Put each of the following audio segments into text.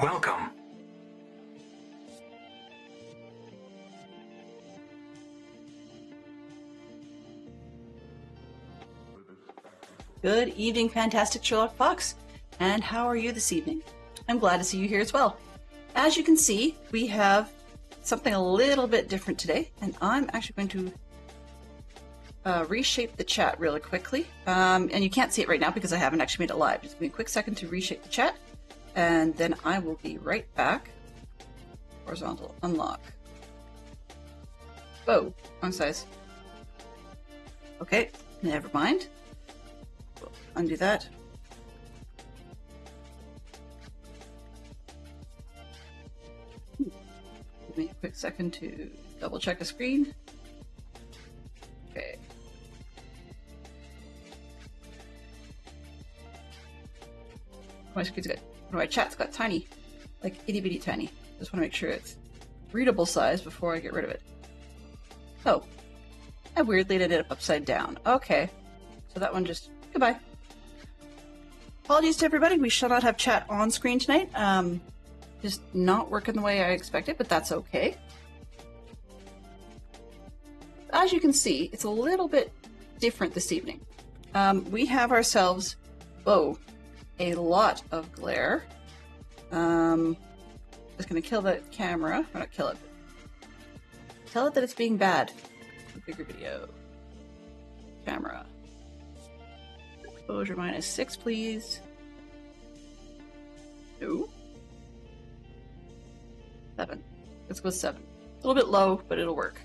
Welcome. Good evening, fantastic Sherlock Fox. And how are you this evening? I'm glad to see you here as well. As you can see, we have something a little bit different today, and I'm actually going to reshape the chat really quickly. And you can't see it right now because I haven't actually made it live. Just give me a quick second to reshape the chat, and then I will be right back. Horizontal unlock. Whoa, wrong size. Okay, never mind. We'll undo that. Give me a quick second to double check the screen. Okay. My chat's got tiny, like itty bitty tiny. Just want to make sure it's readable size before I get rid of it. Oh, I weirdly ended up upside down. Okay, so that one just, goodbye. Apologies to everybody, we shall not have chat on screen tonight. Just not working the way I expected, but that's okay. As you can see, it's a little bit different this evening. We have ourselves, a lot of glare. Just gonna kill the camera, or not kill it, but tell it that it's being bad. Bigger video. Camera. Exposure -6, please. No. 7. Let's go 7. A little bit low, but it'll work.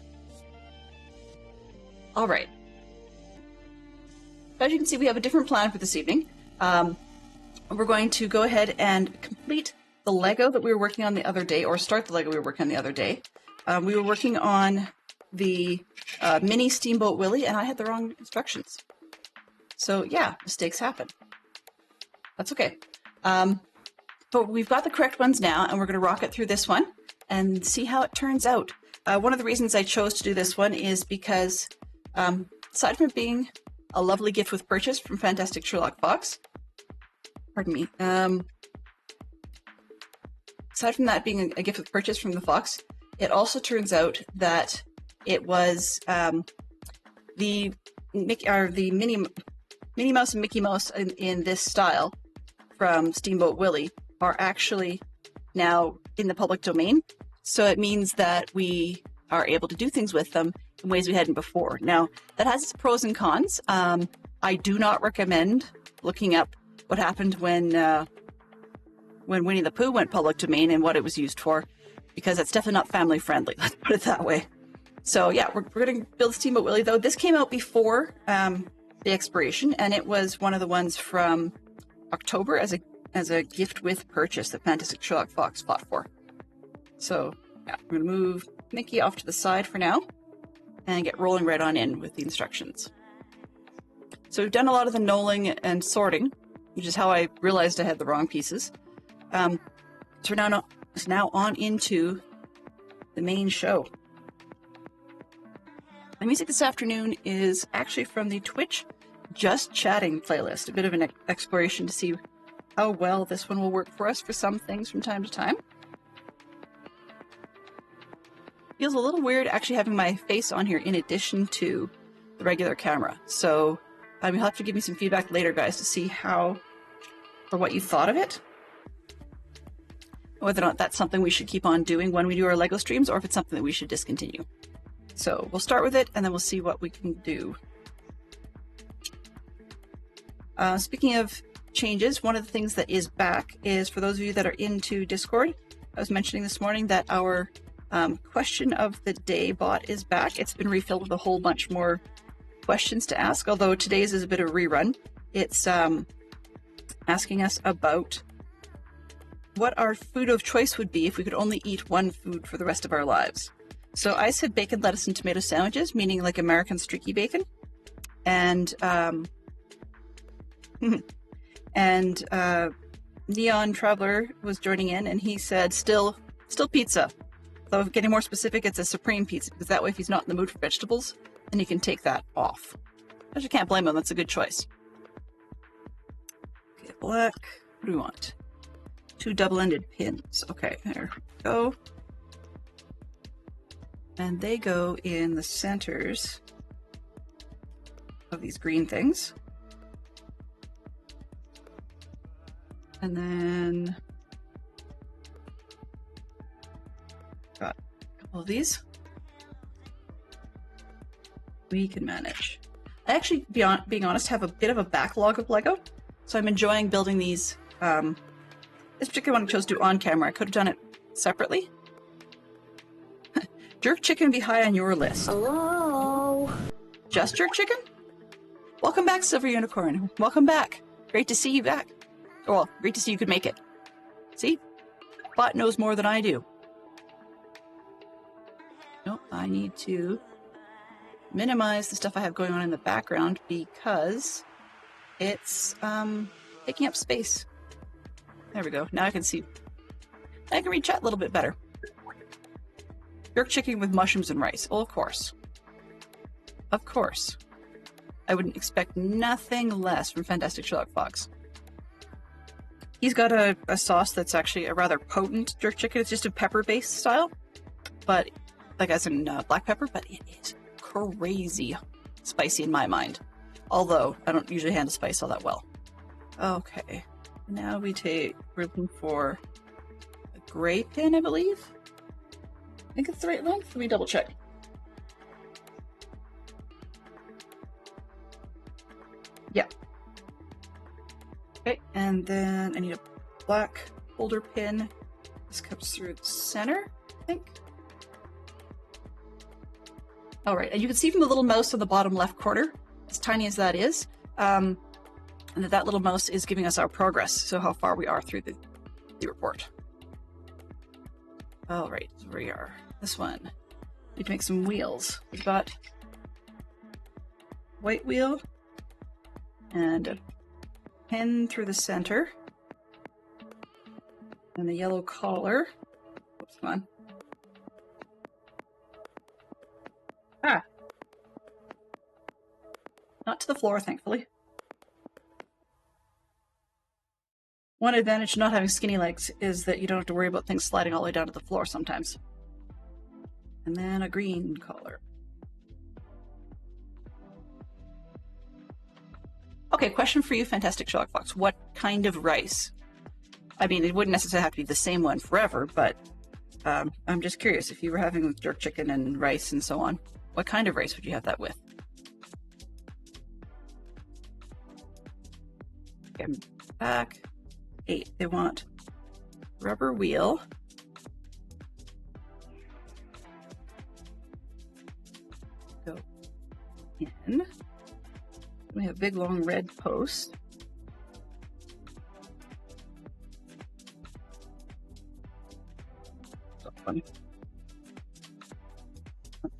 All right. As you can see, we have a different plan for this evening. We're going to go ahead and complete the Lego that we were working on the other day, or start the Lego we were working on the other day. We were working on the mini Steamboat Willie, and I had the wrong instructions. So yeah, mistakes happen. That's okay. But we've got the correct ones now, and we're going to rock it through this one and see how it turns out. One of the reasons I chose to do this one is because, aside from it being a lovely gift with purchase from Fantastic Sherlock Fox, pardon me, aside from that being a gift with purchase from the Fox, it also turns out that it was the Minnie Mouse and Mickey Mouse in this style from Steamboat Willie are actually now in the public domain. So it means that we are able to do things with them in ways we hadn't before. Now, that has its pros and cons. I do not recommend looking up what happened when Winnie the Pooh went public domain and what it was used for, because it's definitely not family friendly. Let's put it that way. So yeah, we're going to build Steamboat Willie, though. This came out before the expiration, and it was one of the ones from October as a gift with purchase that Fantastic Sherlock Fox fought for. So yeah, we're going to move Mickey off to the side for now. and get rolling right on in with the instructions. So we've done a lot of the knolling and sorting, which is how I realized I had the wrong pieces. So we're now on into the main show. The music this afternoon is actually from the Twitch Just Chatting playlist, a bit of an exploration to see how well this one will work for us for some things from time to time. Feels a little weird actually having my face on here in addition to the regular camera. So you'll have to give me some feedback later, guys, to see how or what you thought of it. Whether or not that's something we should keep on doing when we do our LEGO streams, or if it's something that we should discontinue. So we'll start with it, and then we'll see what we can do. Speaking of changes, one of the things that is back is, for those of you that are into Discord, I was mentioning this morning that our question of the day bot is back. It's been refilled with a whole bunch more questions to ask, although today's is a bit of a rerun. It's asking us about what our food of choice would be if we could only eat one food for the rest of our lives. So I said bacon, lettuce, and tomato sandwiches, meaning like American streaky bacon. And Neon Traveler was joining in, and he said still pizza. Though getting more specific, it's a supreme pizza, because that way if he's not in the mood for vegetables, then he can take that off. I just can't blame him, that's a good choice. Okay, black, what do we want? 2 double-ended pins. Okay, there we go. And they go in the centers of these green things. And then got a couple of these. We can manage. I actually, being honest, have a bit of a backlog of Lego, so I'm enjoying building these. This particular one I chose to do on camera. I could have done it separately. Jerk chicken be high on your list. Hello? Just jerk chicken? Welcome back, Silver Unicorn. Welcome back. Great to see you back. Well, great to see you could make it. See? Bot knows more than I do. Nope, I need to minimize the stuff I have going on in the background because it's taking up space. There we go. Now I can see. I can read chat a little bit better. Jerk chicken with mushrooms and rice. Oh, of course. Of course. I wouldn't expect nothing less from Fantastic Sherlock Fox. He's got a sauce that's actually a rather potent jerk chicken. It's just a pepper-based style, but like as in black pepper, but it is crazy spicy in my mind. Although I don't usually handle spice all that well. Okay. Now we're looking for a gray pin, I believe. I think it's the right length. Let me double check. Yeah. Okay, and then I need a black holder pin. This comes through the center, I think. All right, and you can see from the little mouse on the bottom left corner, as tiny as that is, and that little mouse is giving us our progress, so how far we are through the report. All right, so we are. This one. Need to make some wheels. We've got white wheel and a pin through the center and the yellow collar. Oops, come on. Ah. Not to the floor, thankfully. One advantage of not having skinny legs is that you don't have to worry about things sliding all the way down to the floor sometimes. And then a green collar. Okay, question for you, Fantastic Sherlock Fox. What kind of rice? I mean, it wouldn't necessarily have to be the same one forever, but I'm just curious if you were having with jerk chicken and rice and so on, what kind of rice would you have that with? Okay, back. 8. They want rubber wheel. Go in. We have big long red post. That one.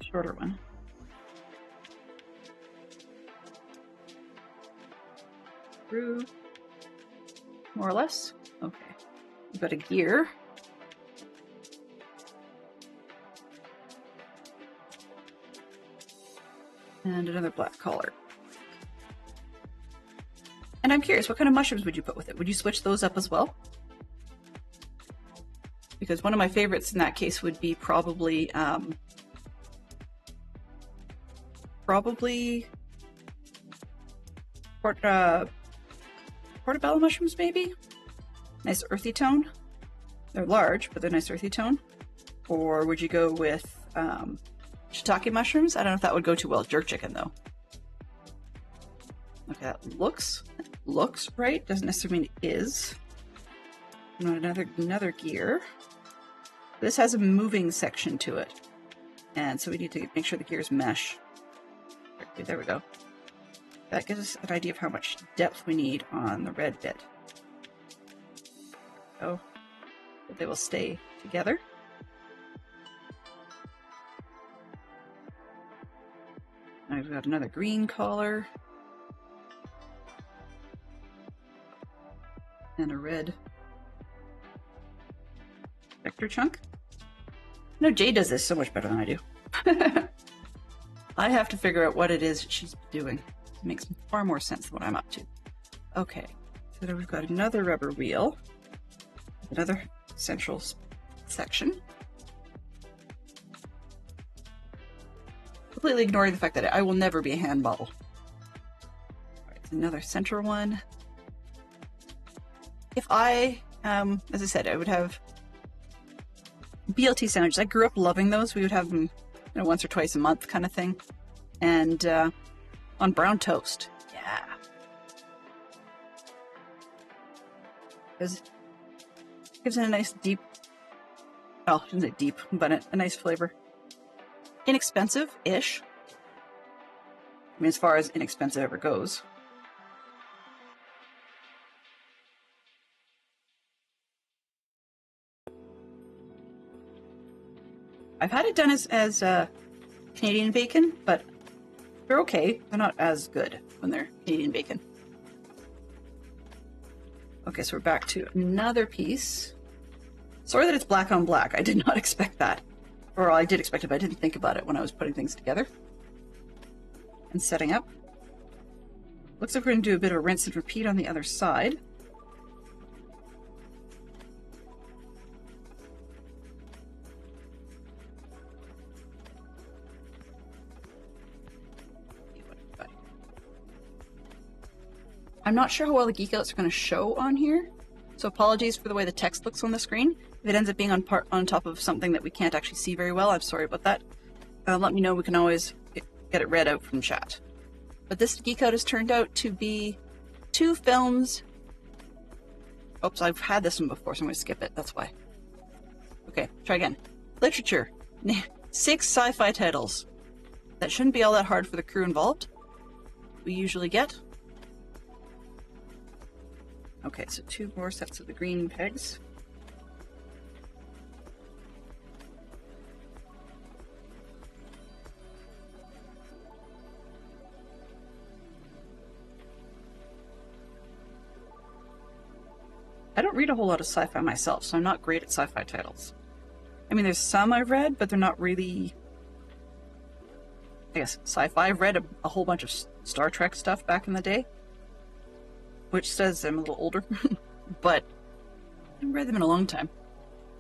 Shorter one. through, more or less. Okay, we've got a gear. And another black collar. And I'm curious, what kind of mushrooms would you put with it? Would you switch those up as well? Because one of my favorites in that case would be probably portobello mushrooms, maybe? Nice earthy tone. They're large, but they're nice earthy tone. Or would you go with shiitake mushrooms? I don't know if that would go too well with jerk chicken, though. Okay, that looks right. Doesn't necessarily mean it is. Another gear. This has a moving section to it, and so we need to make sure the gears mesh. Okay, there we go. That gives us an idea of how much depth we need on the red bit. So they will stay together. Now we've got another green collar. And a red vector chunk. No, Jay does this so much better than I do. I have to figure out what it is she's doing. It makes far more sense than what I'm up to. Okay, so then we've got another rubber wheel, another central section. Completely ignoring the fact that I will never be a hand model. All right, another center one. If I, as I said, I would have BLT sandwiches. I grew up loving those. We would have them, once or twice a month kind of thing. And on brown toast. Yeah. Because it gives it a nice deep, well, I shouldn't say deep, but a nice flavor. Inexpensive-ish. I mean, as far as inexpensive ever goes. I've had it done as Canadian bacon, but they're okay. They're not as good when they're Canadian bacon. Okay, so we're back to another piece. Sorry that it's black on black. I did not expect that. Or I did expect it, but I didn't think about it when I was putting things together and setting up. Looks like we're going to do a bit of a rinse and repeat on the other side. I'm not sure how well the geek outs are going to show on here, so apologies for the way the text looks on the screen. If it ends up being on top of something that we can't actually see very well, I'm sorry about that. Let me know. We can always get it read out from chat. But this geek out has turned out to be 2 films. Oops, I've had this one before, so I'm going to skip it. That's why. Okay, try again. Literature. 6 sci-fi titles. That shouldn't be all that hard for the crew involved. We usually get. Okay, so 2 more sets of the green pegs. I don't read a whole lot of sci-fi myself, so I'm not great at sci-fi titles. I mean, there's some I've read, but they're not really, I guess, sci-fi. I've read a whole bunch of Star Trek stuff back in the day, which says I'm a little older, but I haven't read them in a long time,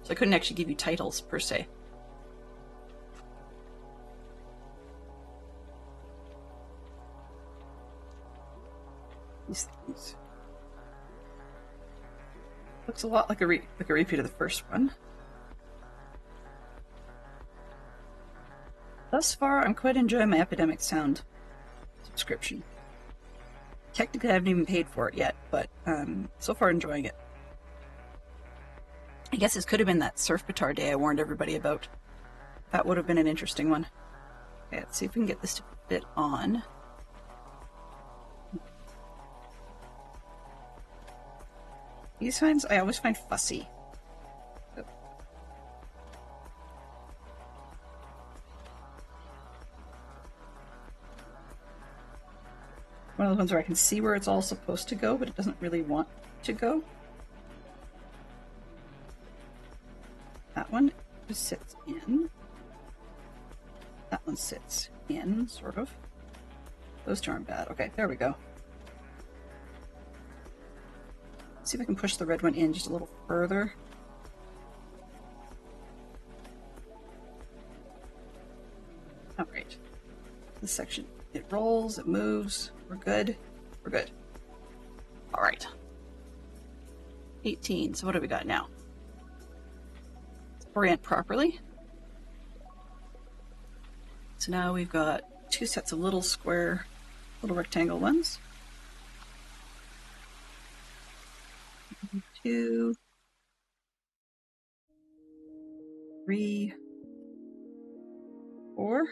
so I couldn't actually give you titles, per se. These things. Looks a lot like a repeat of the first one. Thus far, I'm quite enjoying my Epidemic Sound subscription. Technically, I haven't even paid for it yet, but so far enjoying it. I guess this could have been that surf guitar day I warned everybody about. That would have been an interesting one. Okay, let's see if we can get this to fit on. These signs I always find fussy. one of those ones where I can see where it's all supposed to go, but it doesn't really want to go. That one just sits in. That one sits in, sort of. Those two aren't bad. Okay, there we go. Let's see if I can push the red one in just a little further. All right. This section, it rolls, it moves. We're good. We're good. All right. 18. So what do we got now? Orient properly. So now we've got two sets of little square, little rectangle ones. 2, 3, 4.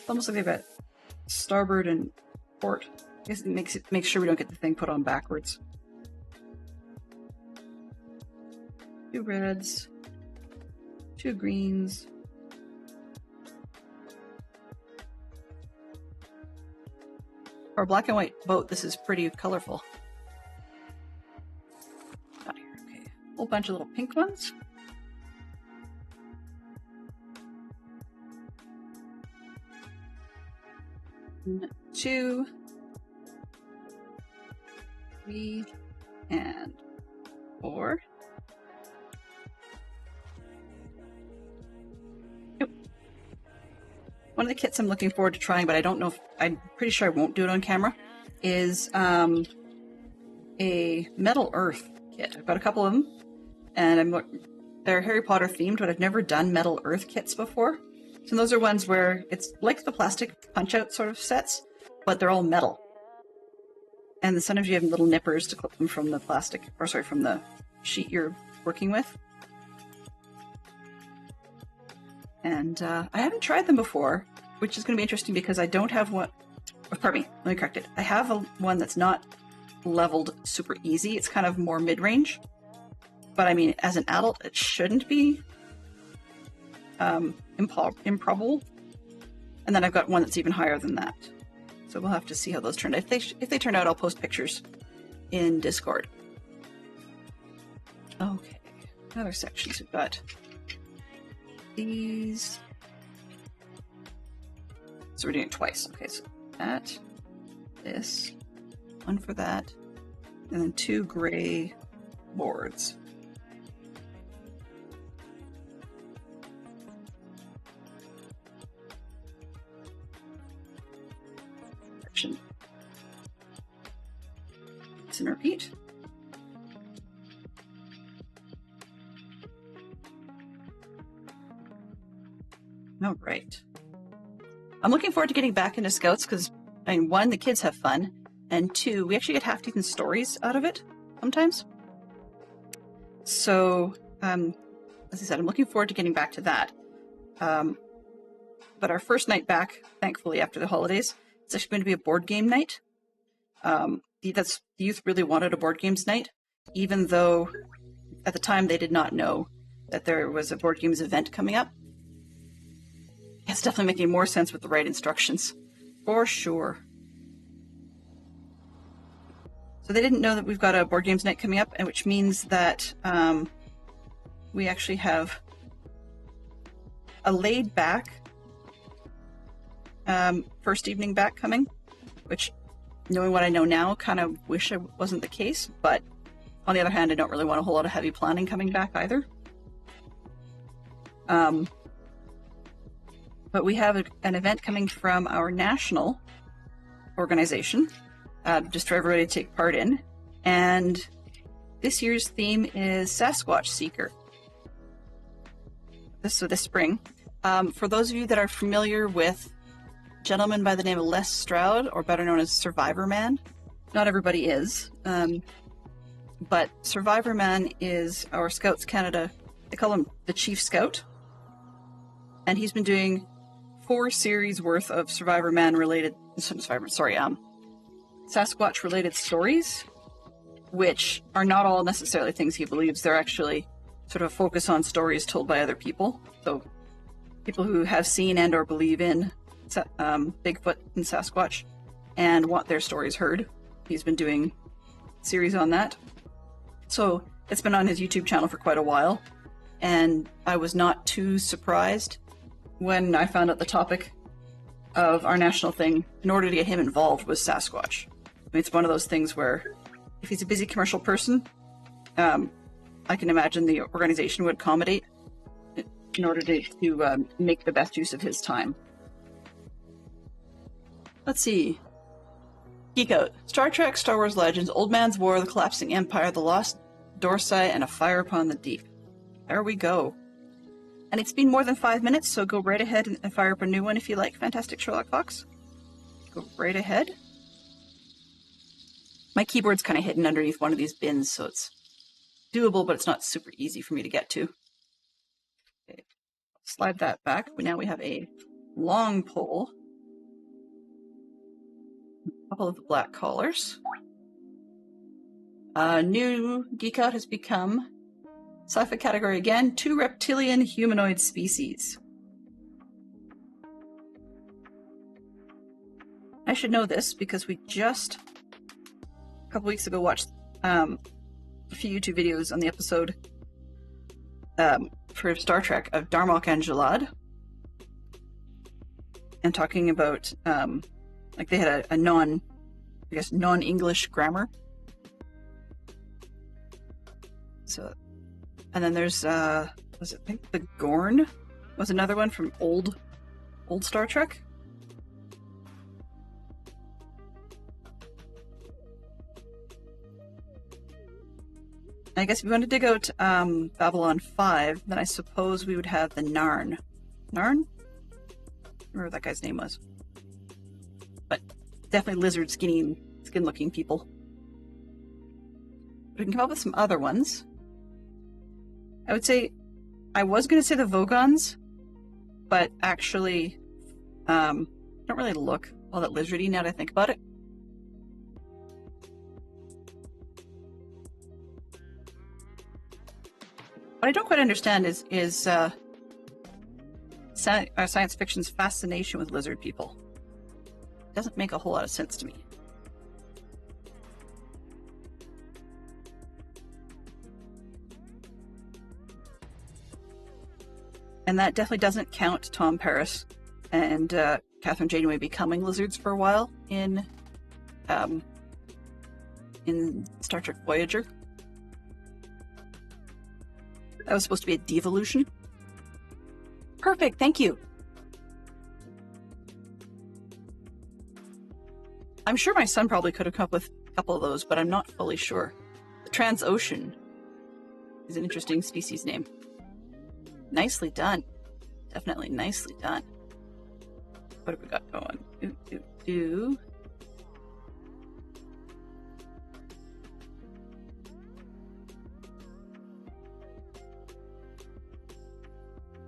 Almost like they've got starboard and port. I guess it makes sure we don't get the thing put on backwards. 2 reds, 2 greens. For a black and white boat, this is pretty colorful. Out here, okay. A whole bunch of little pink ones. One, 2, 3, and 4. Yep. One of the kits I'm looking forward to trying, but I don't know if I'm pretty sure I won't do it on camera, is a Metal Earth kit. I've got a couple of them, and they're Harry Potter themed, but I've never done Metal Earth kits before. So those are ones where it's like the plastic punch-out sort of sets, but they're all metal. And then sometimes you have little nippers to clip them from the plastic, or sorry, from the sheet you're working with. And I haven't tried them before, which is going to be interesting because I don't have one. Oh, pardon me, let me correct it. I have one that's not leveled super easy. It's kind of more mid-range. But I mean, as an adult, it shouldn't be improbable. And then I've got one that's even higher than that. So we'll have to see how those turn out. If they turn out, I'll post pictures in Discord. Okay, other sections. We've got these. So we're doing it twice. Okay, so that, this, one for that, and then 2 gray boards. Rinse and repeat. All right. I'm looking forward to getting back into Scouts because, I mean, 1, the kids have fun, and 2, we actually get half-decent stories out of it sometimes. So, as I said, I'm looking forward to getting back to that. But our first night back, thankfully, after the holidays, it's actually going to be a board game night. The youth really wanted a board games night, even though at the time they did not know that there was a board games event coming up. It's definitely making more sense with the right instructions, for sure. So they didn't know that we've got a board games night coming up, and which means that we actually have a laid back first evening back coming, which, knowing what I know now, kind of wish it wasn't the case, but on the other hand, I don't really want a whole lot of heavy planning coming back either. But we have an event coming from our national organization, just for everybody to take part in, and this year's theme is Sasquatch Seeker. This spring. For those of you that are familiar with a gentleman by the name of Les Stroud, or better known as Survivor Man, not everybody is, but Survivor Man is our Scouts Canada, they call him the Chief Scout, and he's been doing 4-series worth of Sasquatch-related stories, which are not all necessarily things he believes. They're actually sort of focus on stories told by other people. So people who have seen and or believe in Bigfoot and Sasquatch and want their stories heard. He's been doing a series on that. So it's been on his YouTube channel for quite a while, and I was not too surprised when I found out the topic of our national thing, in order to get him involved, was Sasquatch. I mean, it's one of those things where if he's a busy commercial person, I can imagine the organization would accommodate in order to make the best use of his time. Let's see. Geek Out. Star Trek, Star Wars Legends, Old Man's War, The Collapsing Empire, The Lost Dorsai, and A Fire Upon the Deep. There we go. And it's been more than 5 minutes, so go right ahead and fire up a new one if you like Fantastic Sherlock Fox. Go right ahead. My keyboard's kind of hidden underneath one of these bins, so it's doable, but it's not super easy for me to get to. Okay. Slide that back. Now we have a long pole. A couple of the black collars. New Geek Out has become sci-fi category again, 2 reptilian humanoid species. I should know this because we just a couple weeks ago watched a few YouTube videos on the episode for Star Trek of Darmok and Jalad, and talking about like they had a non-English grammar. So, and then there's I think the Gorn was another one from old Star Trek. I guess if we want to dig out Babylon 5, then I suppose we would have the Narn. Narn? Whatever that guy's name was. But definitely lizard skin-looking people. But we can come up with some other ones. I would say, I was going to say the Vogons, but actually, don't really look all that lizardy now that I think about it. What I don't quite understand is science fiction's fascination with lizard people. It doesn't make a whole lot of sense to me. And that definitely doesn't count Tom Paris and Catherine Janeway becoming lizards for a while in Star Trek Voyager. That was supposed to be a devolution. Perfect, thank you. I'm sure my son probably could have come up with a couple of those, but I'm not fully sure. The Transocean is an interesting species name. Nicely done. Definitely nicely done. What have we got going?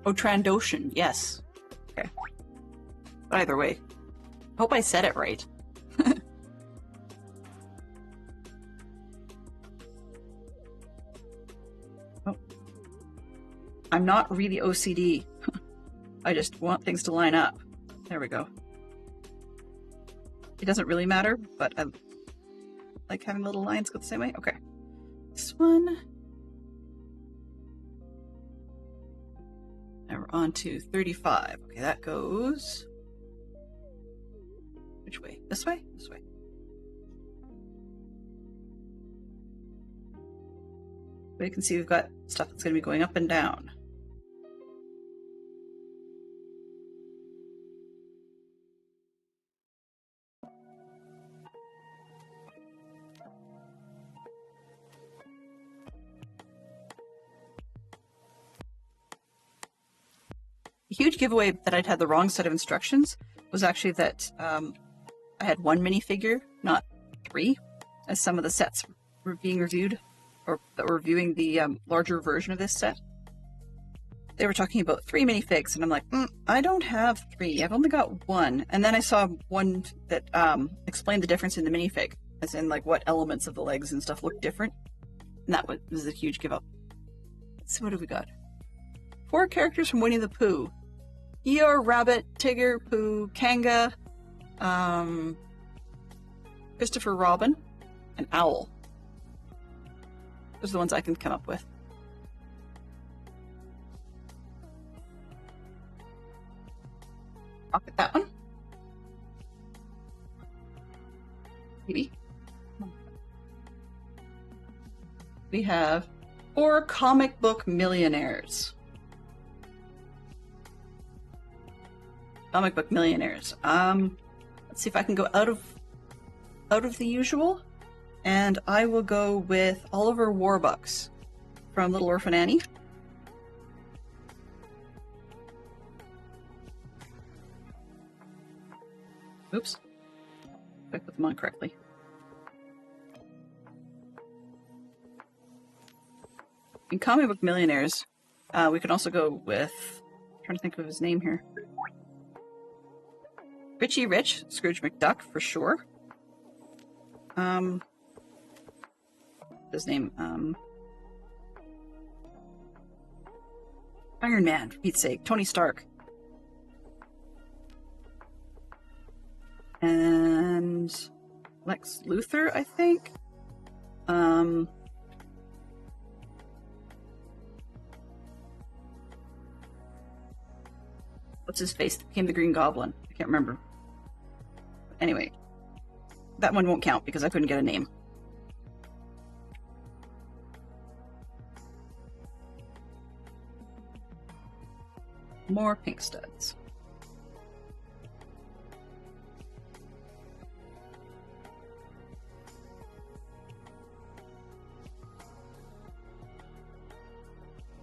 Oh, Trandoshan, yes. Okay. But either way, I hope I said it right. Oh. I'm not really OCD. I just want things to line up. There we go. It doesn't really matter, but I like having little lines go the same way. Okay. This one. Now we're on to 35. Okay, that goes... Which way? This way? This way. But you can see we've got stuff that's going to be going up and down. A huge giveaway that I'd had the wrong set of instructions was actually that I had 1 minifigure, not 3, as some of the sets were being reviewed, or that were reviewing the larger version of this set. they were talking about 3 minifigs, and I'm like, I don't have 3. I've only got 1. And then I saw one that explained the difference in the minifig, as in like what elements of the legs and stuff look different. And that was a huge give up. So what have we got? 4 characters from Winnie the Pooh. Eeyore, Rabbit, Tigger, Pooh, Kanga, Christopher Robin, and Owl. Those are the ones I can come up with. I'll get that one. Maybe. We have 4 comic book millionaires. Comic book millionaires. Let's see if I can go out of the usual, and I will go with Oliver Warbucks from Little Orphan Annie. Oops, if I put them on correctly. In comic book millionaires, we can also go with, I'm trying to think of his name here. Richie Rich, Scrooge McDuck for sure. His name, Iron Man, for Pete's sake, Tony Stark. And Lex Luthor, I think. What's his face that became the Green Goblin? I can't remember. Anyway, that one won't count because I couldn't get a name. More pink studs.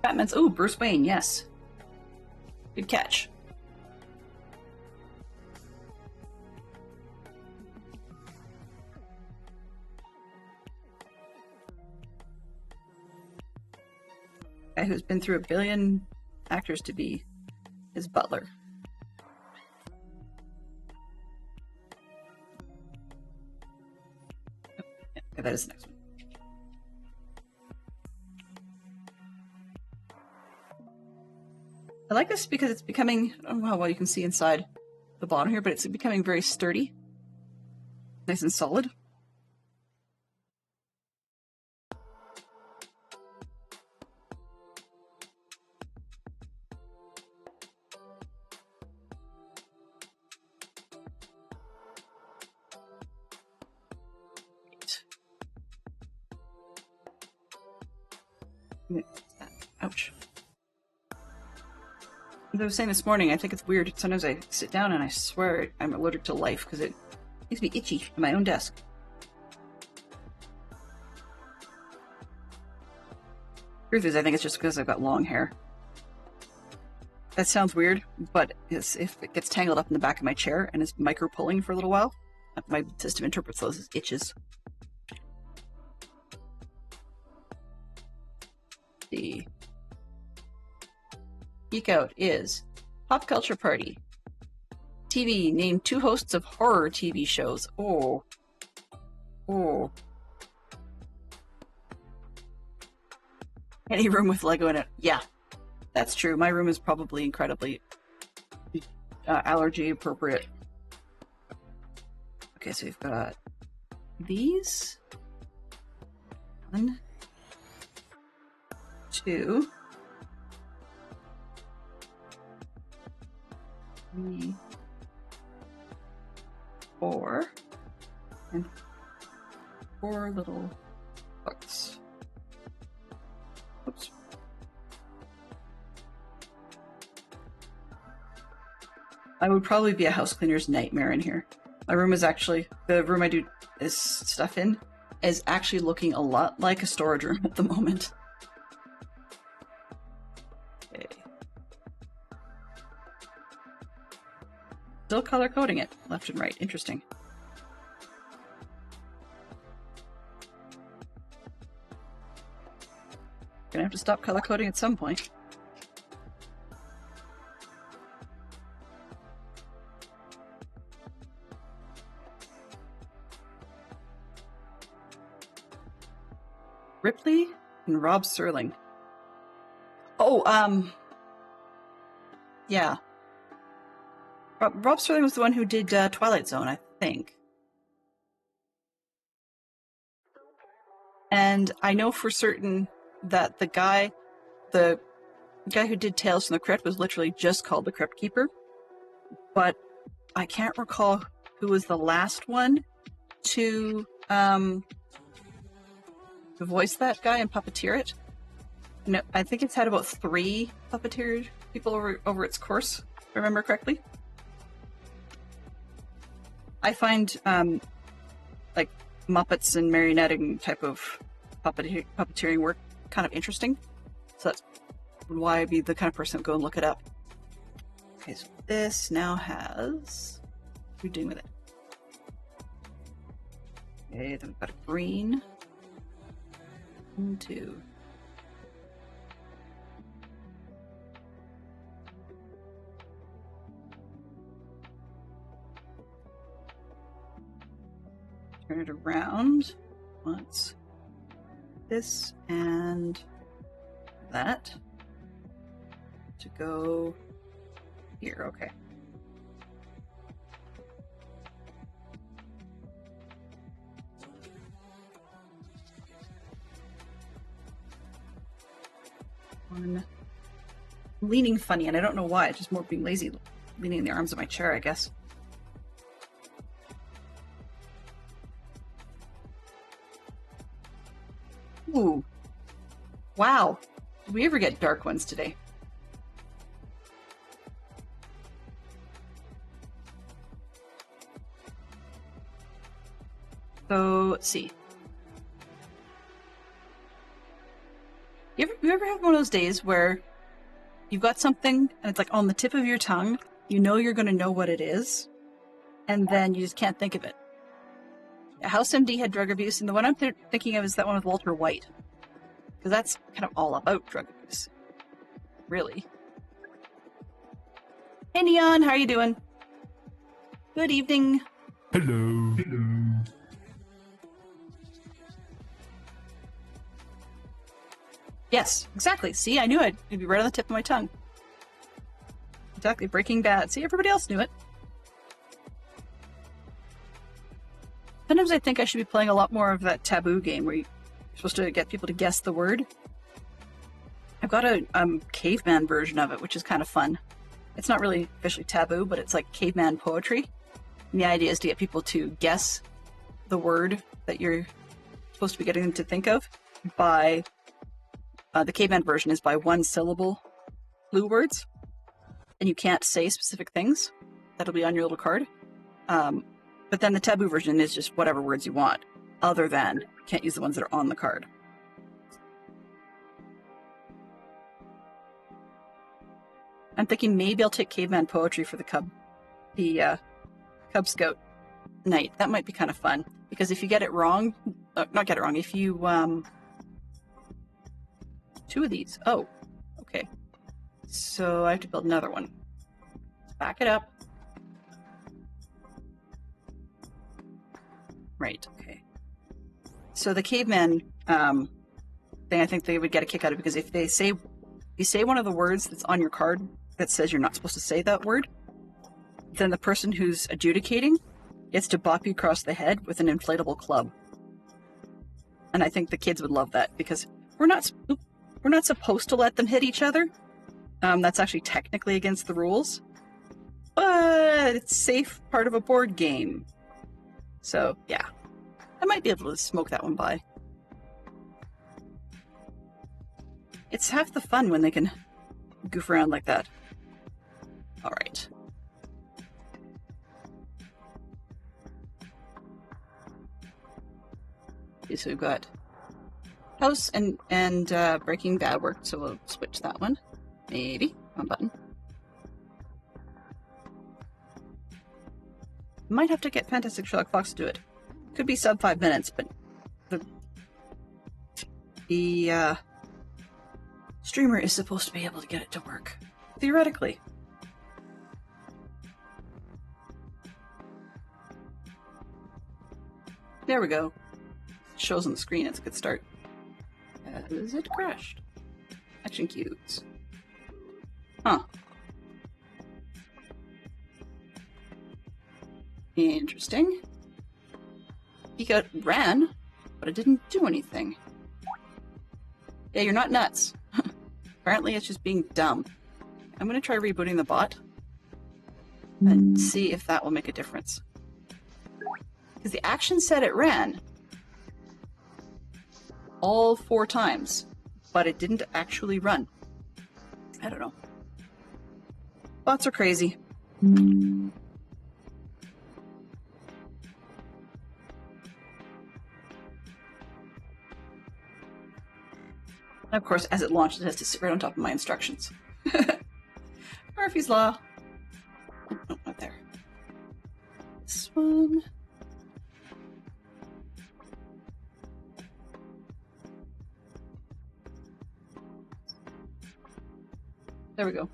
Batman's, ooh, Bruce Wayne, yes. Good catch. Guy who's been through a billion actors to be his butler. Okay, that is the next one. I like this because it's becoming, I don't know how well you can see inside the bottom here, but it's becoming very sturdy. Nice and solid. Ouch. As I was saying this morning, I think it's weird. Sometimes I sit down and I swear I'm allergic to life because it makes me itchy at my own desk. Truth is, I think it's just because I've got long hair. That sounds weird, but if it gets tangled up in the back of my chair and is micro-pulling for a little while, my system interprets those as itches. The Geek Out is Pop Culture Party. TV, name 2 hosts of horror TV shows. Oh. Oh. Any room with Lego in it. Yeah, that's true. My room is probably incredibly allergy appropriate. Okay, so we've got these. 1, 2, 3, 4, and 4 little books. Oops. I would probably be a house cleaner's nightmare in here. My room is actually, the room I do this stuff in is actually looking a lot like a storage room at the moment. Okay. Still color coding it left and right. Interesting. Gonna have to stop color coding at some point. Ripley and Rob Serling. Oh, yeah. Rob Serling was the one who did Twilight Zone, I think. And I know for certain that the guy who did Tales from the Crypt was literally just called the Crypt Keeper. But I can't recall who was the last one to voice that guy and puppeteer it. No, I think it's had about 3 puppeteer people over its course, if I remember correctly. I find like Muppets and marionetting type of puppeteering work kind of interesting. So that's why I'd be the kind of person that would go and look it up. Okay, so this now has... What are we doing with it? Okay, then we've got a green. 1, 2. Turn it around once. This and that to go here. Okay. I'm leaning funny, and I don't know why. It's just more being lazy, leaning in the arms of my chair, I guess. Ooh. Wow. Did we ever get dark ones today? So, let's see. You ever have one of those days where you've got something and it's like on the tip of your tongue, you know you're going to know what it is, and then you just can't think of it? House MD had drug abuse, and the one I'm thinking of is that one with Walter White. Because that's kind of all about drug abuse. Really. Hey Neon, how are you doing? Good evening. Hello. Hello. Yes, exactly. See, I knew it'd be right on the tip of my tongue. Exactly, Breaking Bad. See, everybody else knew it. Sometimes I think I should be playing a lot more of that taboo game where you're supposed to get people to guess the word. I've got a caveman version of it, which is kind of fun. It's not really officially taboo, but it's like caveman poetry. And the idea is to get people to guess the word that you're supposed to be getting them to think of by... the caveman version is by 1-syllable clue words, and you can't say specific things. That'll be on your little card. But then the taboo version is just whatever words you want, other than you can't use the ones that are on the card. I'm thinking maybe I'll take caveman poetry for the Cub Scout night. That might be kind of fun, because if you get it wrong, not get it wrong, if you 2 of these. Oh, okay. So I have to build another one. Back it up. Right, okay. So the caveman thing, I think they would get a kick out of, because if you say one of the words that's on your card that says you're not supposed to say that word, then the person who's adjudicating gets to bop you across the head with an inflatable club. And I think the kids would love that, because we're not supposed to let them hit each other. That's actually technically against the rules. But it's safe part of a board game. So, yeah. I might be able to smoke that one by. It's half the fun when they can goof around like that. Alright. Okay, so we've got House and Breaking Bad worked, so we'll switch that one. Maybe. One button. Might have to get Fantastic Sherlock Fox to do it. Could be sub 5 minutes, but the streamer is supposed to be able to get it to work. Theoretically. There we go. It shows on the screen. It's a good start. because it crashed. Action cues. Huh. Interesting. Peek out ran, but it didn't do anything. Yeah, you're not nuts. Apparently it's just being dumb. I'm going to try rebooting the bot and see if that will make a difference. Because the action said it ran all 4 times, but it didn't actually run. I don't know. Bots are crazy. And of course, as it launches, it has to sit right on top of my instructions. Murphy's Law. Oh, no, not there. This one. There we go.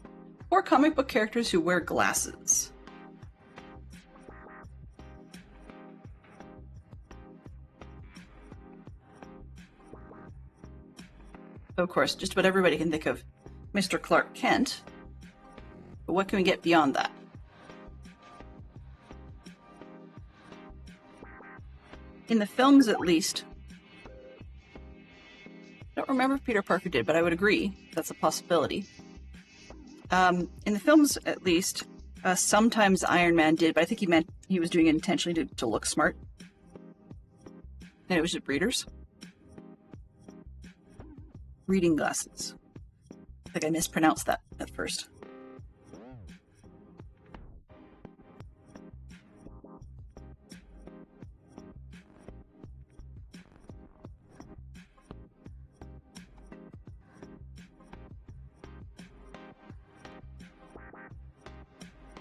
4 comic book characters who wear glasses. Of course, just about everybody can think of Mr. Clark Kent. But what can we get beyond that? In the films, at least. I don't remember if Peter Parker did, but I would agree that's a possibility. In the films, at least, sometimes Iron Man did, but I think he meant he was doing it intentionally to look smart. And it was just readers. Reading glasses. I think I mispronounced that at first.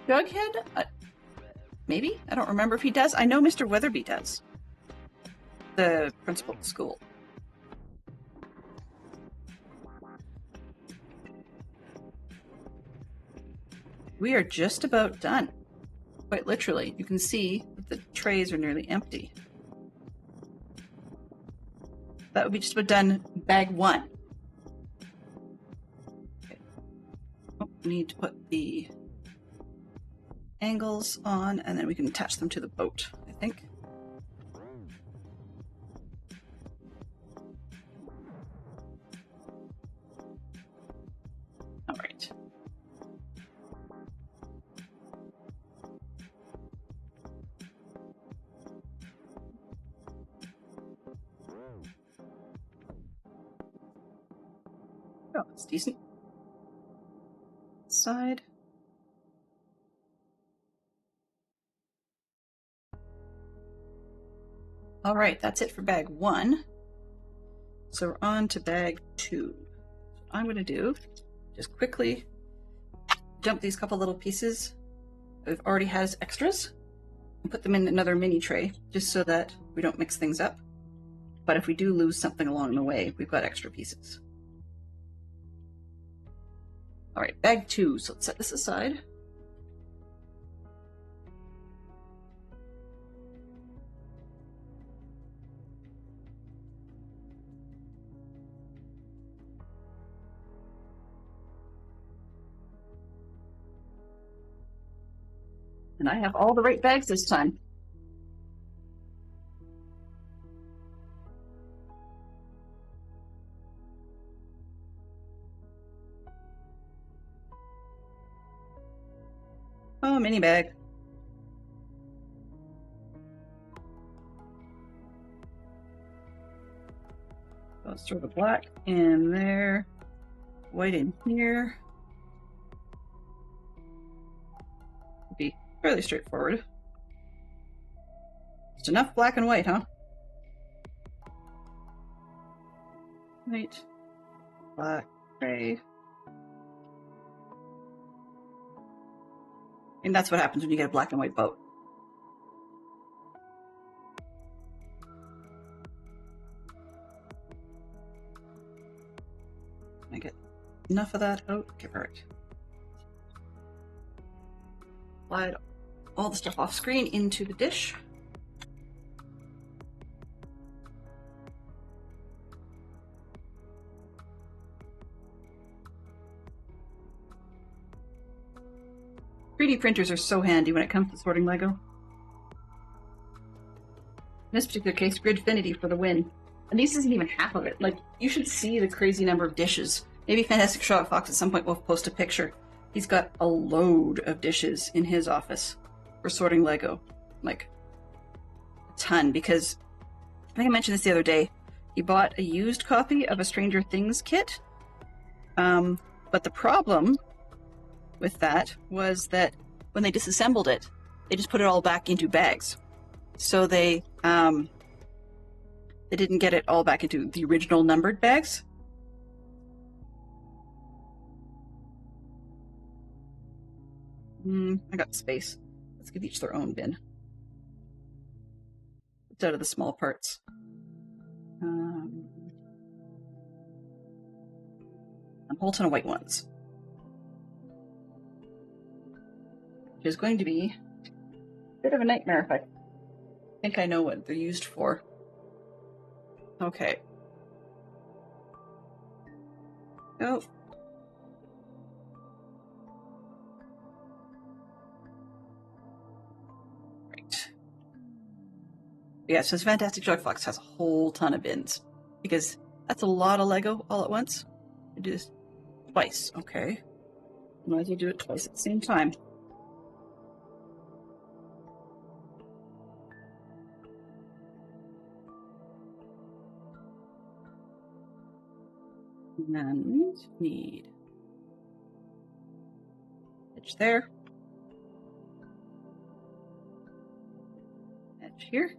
Jughead? Maybe? I don't remember if he does. I know Mr. Weatherby does. The principal of the school. We are just about done. Quite literally. You can see that the trays are nearly empty. That would be just about done bag 1. Okay. Oh, we need to put the angles on, and then we can attach them to the boat, I think. All right. Oh, it's decent. Side. All right, that's it for bag 1. So we're on to bag 2. What I'm going to do, just quickly dump these couple little pieces that we've already had as extras and put them in another mini tray, just so that we don't mix things up. But if we do lose something along the way, we've got extra pieces. All right, bag 2. So let's set this aside. And I have all the right bags this time. Oh, mini bag. Let's throw the black in there, white in here. Be fairly straightforward. Just enough black and white, huh? White, black, gray. And that's what happens when you get a black and white boat. I get enough of that out. Okay, perfect. Slide all the stuff off screen into the dish. 3D printers are so handy when it comes to sorting Lego. In this particular case, Gridfinity for the win. And this isn't even half of it. Like, you should see the crazy number of dishes. Maybe Fantastic Sherlock Fox at some point will post a picture. He's got a load of dishes in his office for sorting Lego. Like, a ton, because I think I mentioned this the other day. He bought a used copy of a Stranger Things kit. But the problem with that was that when they disassembled it, they just put it all back into bags. So they didn't get it all back into the original numbered bags. I got space. Let's give each their own bin. It's out of the small parts. A whole ton of white ones. Which is going to be a bit of a nightmare if I think I know what they're used for. Okay. Oh. Right. Yeah, so Fantastic Sherlock Fox has a whole ton of bins. Because that's a lot of Lego all at once. I do this twice, okay. Might as well do it twice at the same time. And need edge there, edge here.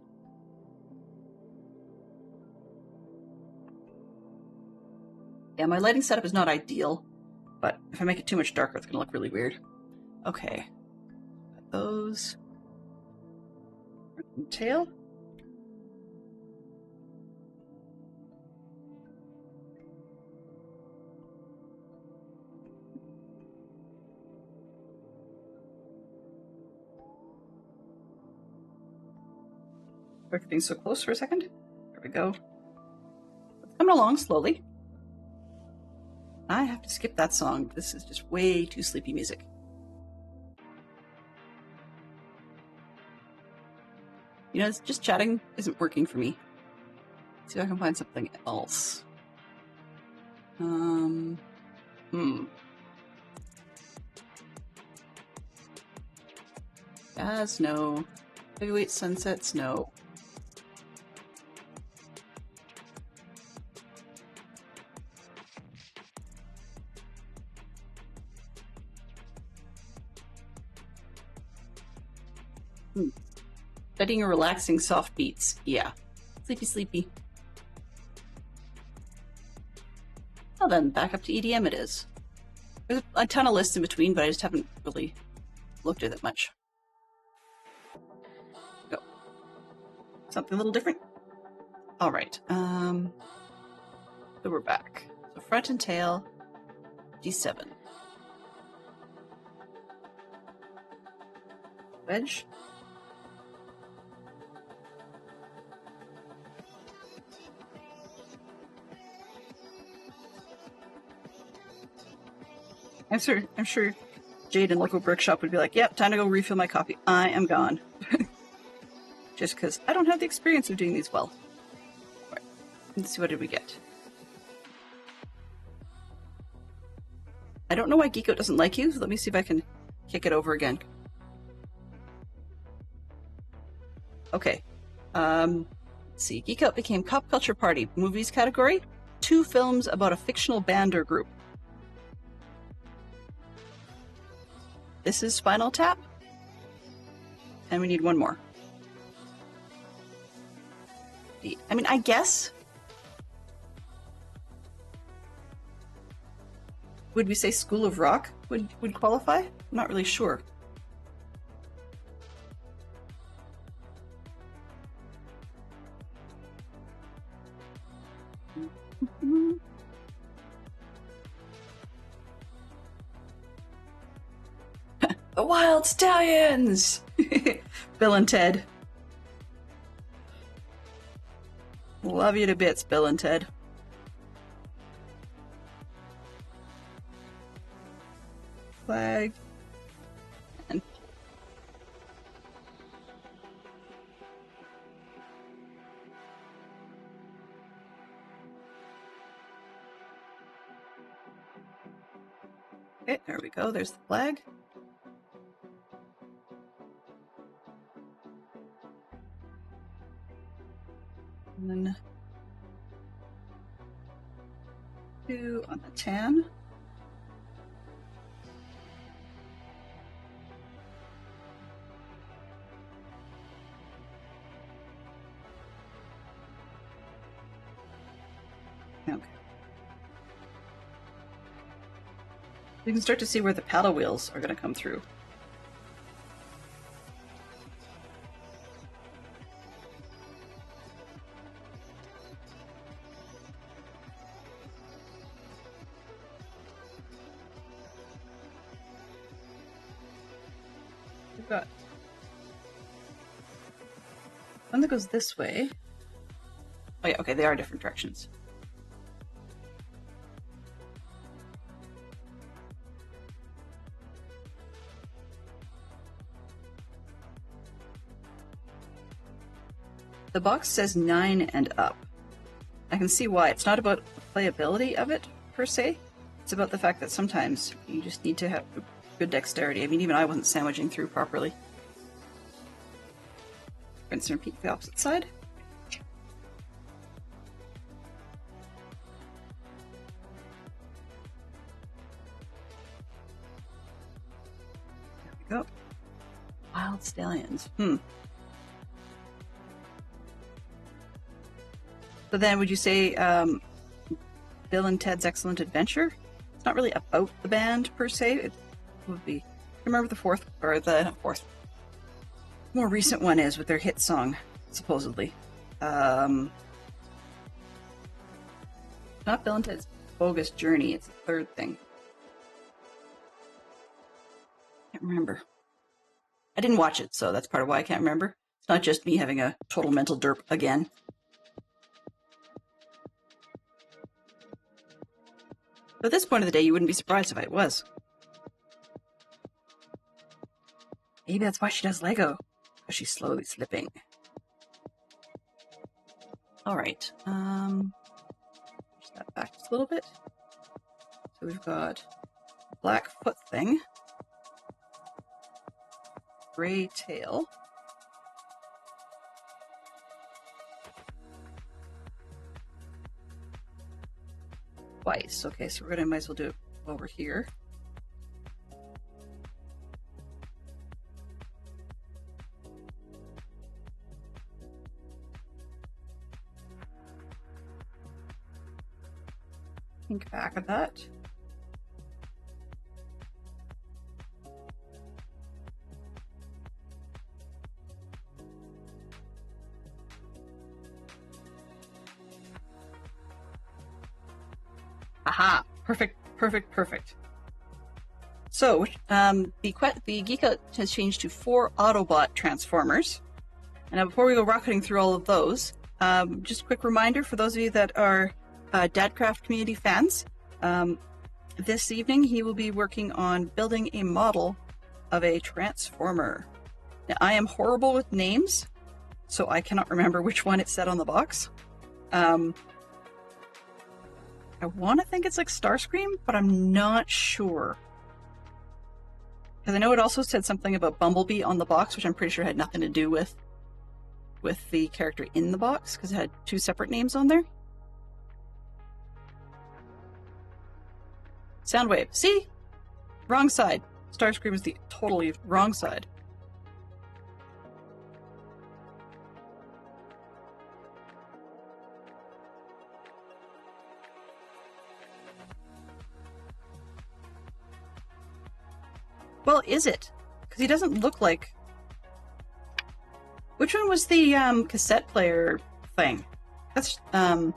Yeah, my lighting setup is not ideal, but if I make it too much darker, it's going to look really weird. Okay, got those. Tail. Everything's so close for a second. There we go. It's coming along slowly. I have to skip that song. This is just way too sleepy music. You know, just chatting isn't working for me. Let's see if I can find something else. Jazz, no. Heavyweight sunsets, no. Studying or relaxing soft beats. Yeah. Sleepy, sleepy. Well then, back up to EDM it is. There's a ton of lists in between, but I just haven't really looked at it much. Go. Something a little different. All right. So we're back. So front and tail, G7. Wedge. I'm sure Jade in local brick shop would be like, yep, time to go refill my coffee. I am gone. Just because I don't have the experience of doing these well. All right. Let's see, what did we get? I don't know why Geeko doesn't like you, so let me see if I can kick it over again. Okay. Let's see. Geek Out became Pop Culture Party movies category. 2 films about a fictional band or group. This is Spinal Tap. And we need one more. I mean, I guess. Would we say School of Rock would qualify? I'm not really sure. The Wild Stallions! Bill and Ted. Love you to bits, Bill and Ted. Flag. And Okay, there we go. There's the flag. And then 2 on the tan. Okay. You can start to see where the paddle wheels are going to come through. We've got one that goes this way. Oh yeah, okay, they are different directions. The box says 9 and up. I can see why. It's not about the playability of it, per se. It's about the fact that sometimes you just need to have good dexterity. I mean, even I wasn't sandwiching through properly. Rinse and repeat the opposite side. There we go. Wild stallions. So then would you say Bill and Ted's Excellent Adventure? It's not really about the band per se. It would be. I remember the fourth, or the fourth, more recent one is with their hit song, supposedly. Not Bill and Ted's Bogus Journey. It's the third thing. Can't remember. I didn't watch it, so that's part of why I can't remember. It's not just me having a total mental derp again. But at this point of the day, you wouldn't be surprised if it was. Maybe that's why she does Lego, because she's slowly slipping. All right. Push that back just a little bit. So we've got black foot thing, gray tail, twice. Okay, so we're gonna might as well do it over here. Think back of that. Aha! Perfect, perfect, perfect. So, the Geek Out has changed to 4 Autobot Transformers. And now before we go rocketing through all of those, just a quick reminder for those of you that are Dadcraft community fans, this evening he will be working on building a model of a Transformer. Now, I am horrible with names, so I cannot remember which one it said on the box. I want to think it's like Starscream, but I'm not sure. Because I know it also said something about Bumblebee on the box, which I'm pretty sure had nothing to do with the character in the box, because it had 2 separate names on there. Soundwave. See? Wrong side. Starscream is the totally wrong side. Well, is it? Because he doesn't look like... Which one was the cassette player thing? That's... And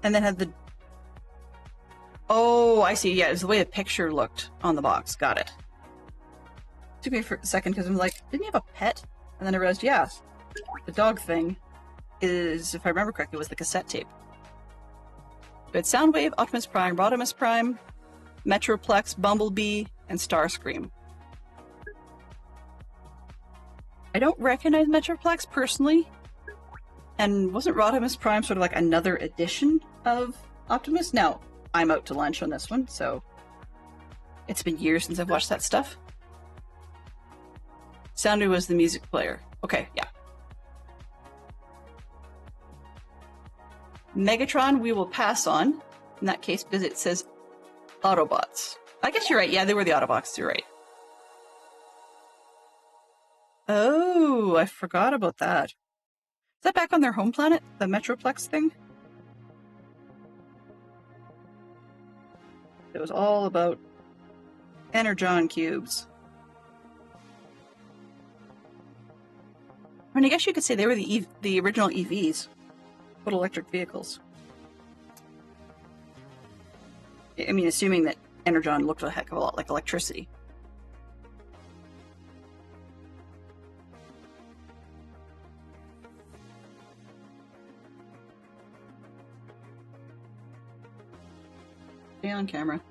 then had the... Oh, I see. Yeah, it was the way the picture looked on the box. Got it. Took me for a second because I'm like, didn't he have a pet? And then I realized, yeah, the dog thing is, if I remember correctly, was the cassette tape. We had Soundwave, Optimus Prime, Rodimus Prime, Metroplex, Bumblebee, and Starscream. I don't recognize Metroplex personally, and wasn't Rodimus Prime sort of like another edition of Optimus? Now, I'm out to lunch on this one, so It's been years since I've watched that stuff. Sounded was the music player. Okay, yeah. Megatron, we will pass on in that case because it says Autobots. I guess you're right. Yeah, they were the Autobots. You're right. Oh, I forgot about that. Is that back on their home planet? The Metroplex thing? It was all about Energon cubes. I mean, I guess you could say they were the original EVs. Little electric vehicles. I mean, assuming that Energon looked a heck of a lot like electricity. Stay on camera.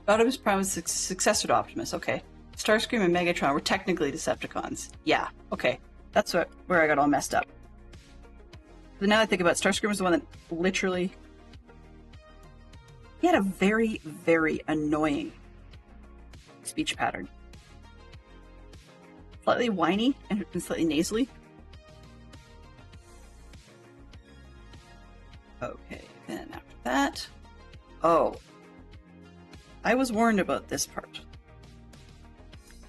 Optimus Prime was the successor to Optimus, okay. Starscream and Megatron were technically Decepticons. Yeah, okay. That's where I got all messed up. But now I think about it, Starscream was the one that literally... He had a very, very annoying speech pattern. Slightly whiny and slightly nasally. Okay, then after that... Oh. I was warned about this part.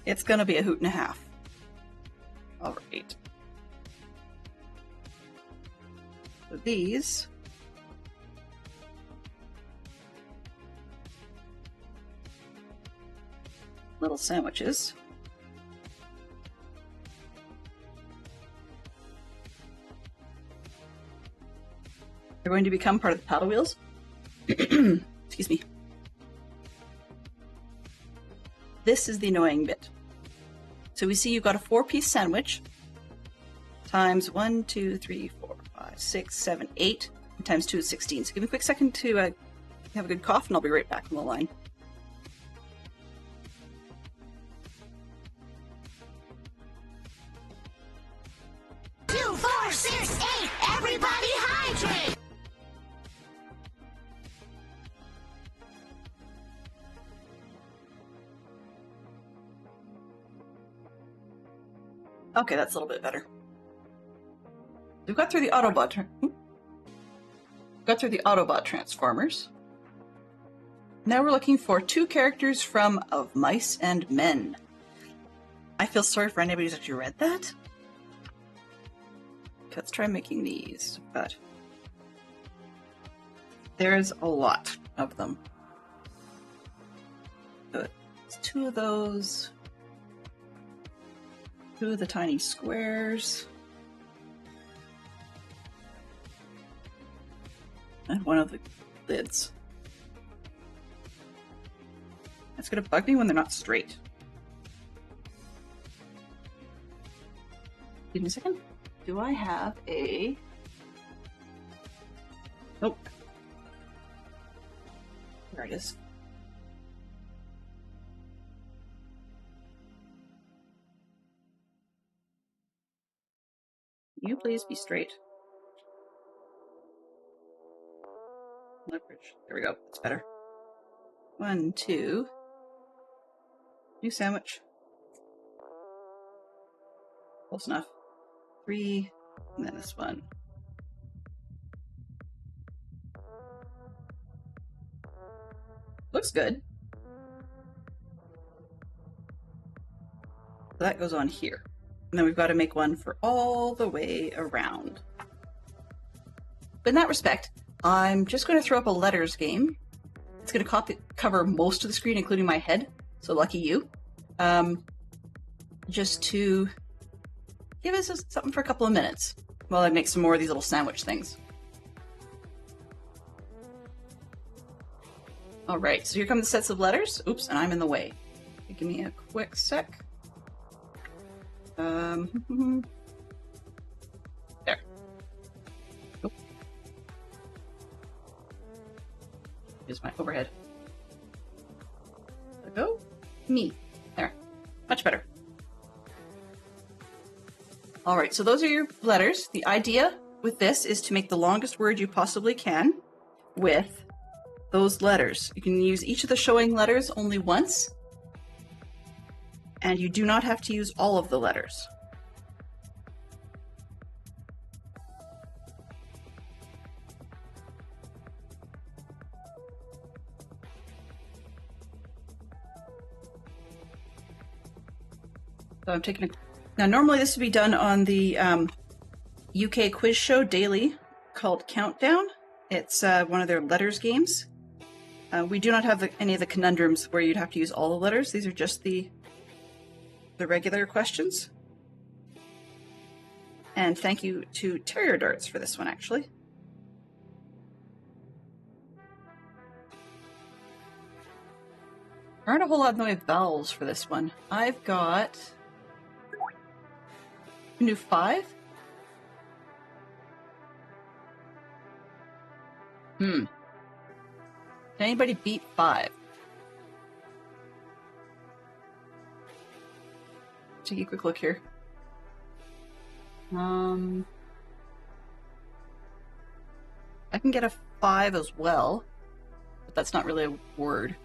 It's gonna be a hoot and a half. Alright. So these... little sandwiches. They're going to become part of the paddle wheels. Excuse me. This is the annoying bit. So we see you've got a 4-piece sandwich times 1, 2, 3, 4, 5, 6, 7, 8, and times 2 is 16. So give me a quick second to have a good cough, and I'll be right back on the line. Everybody hydrate! Okay, that's a little bit better. We've got through the Autobot. Got through the Autobot Transformers. Now we're looking for 2 characters from Of Mice and Men. I feel sorry for anybody who's actually read that. Let's try making these, but there's a lot of them. But it's 2 of those, 2 of the tiny squares, and 1 of the lids. It's gonna bug me when they're not straight. Give me a second. Do I have a... Nope. There it is. You please be straight. Leverage. There we go. That's better. 1, 2. New sandwich. Close enough. 3, and then this one. Looks good. So that goes on here. And then we've got to make one for all the way around. But in that respect, I'm just going to throw up a letters game. It's going to cover most of the screen, including my head. So lucky you. Just to give us something for a couple of minutes while I make some more of these little sandwich things. All right, so here come the sets of letters. Oops, and I'm in the way. Give me a quick sec. There. Oh. Here's my overhead. There we go. Me. There. Much better. All right, so those are your letters. The idea with this is to make the longest word you possibly can with those letters. You can use each of the showing letters only once, and you do not have to use all of the letters. So I'm taking a... Now, normally this would be done on the UK quiz show daily called Countdown. It's one of their letters games. We do not have any of the conundrums where you'd have to use all the letters. These are just the regular questions. And thank you to Terrier Darts for this one, actually. There aren't a whole lot of vowels for this one. I've got... You can do 5? Can anybody beat 5? Take a quick look here. I can get a 5 as well, but that's not really a word.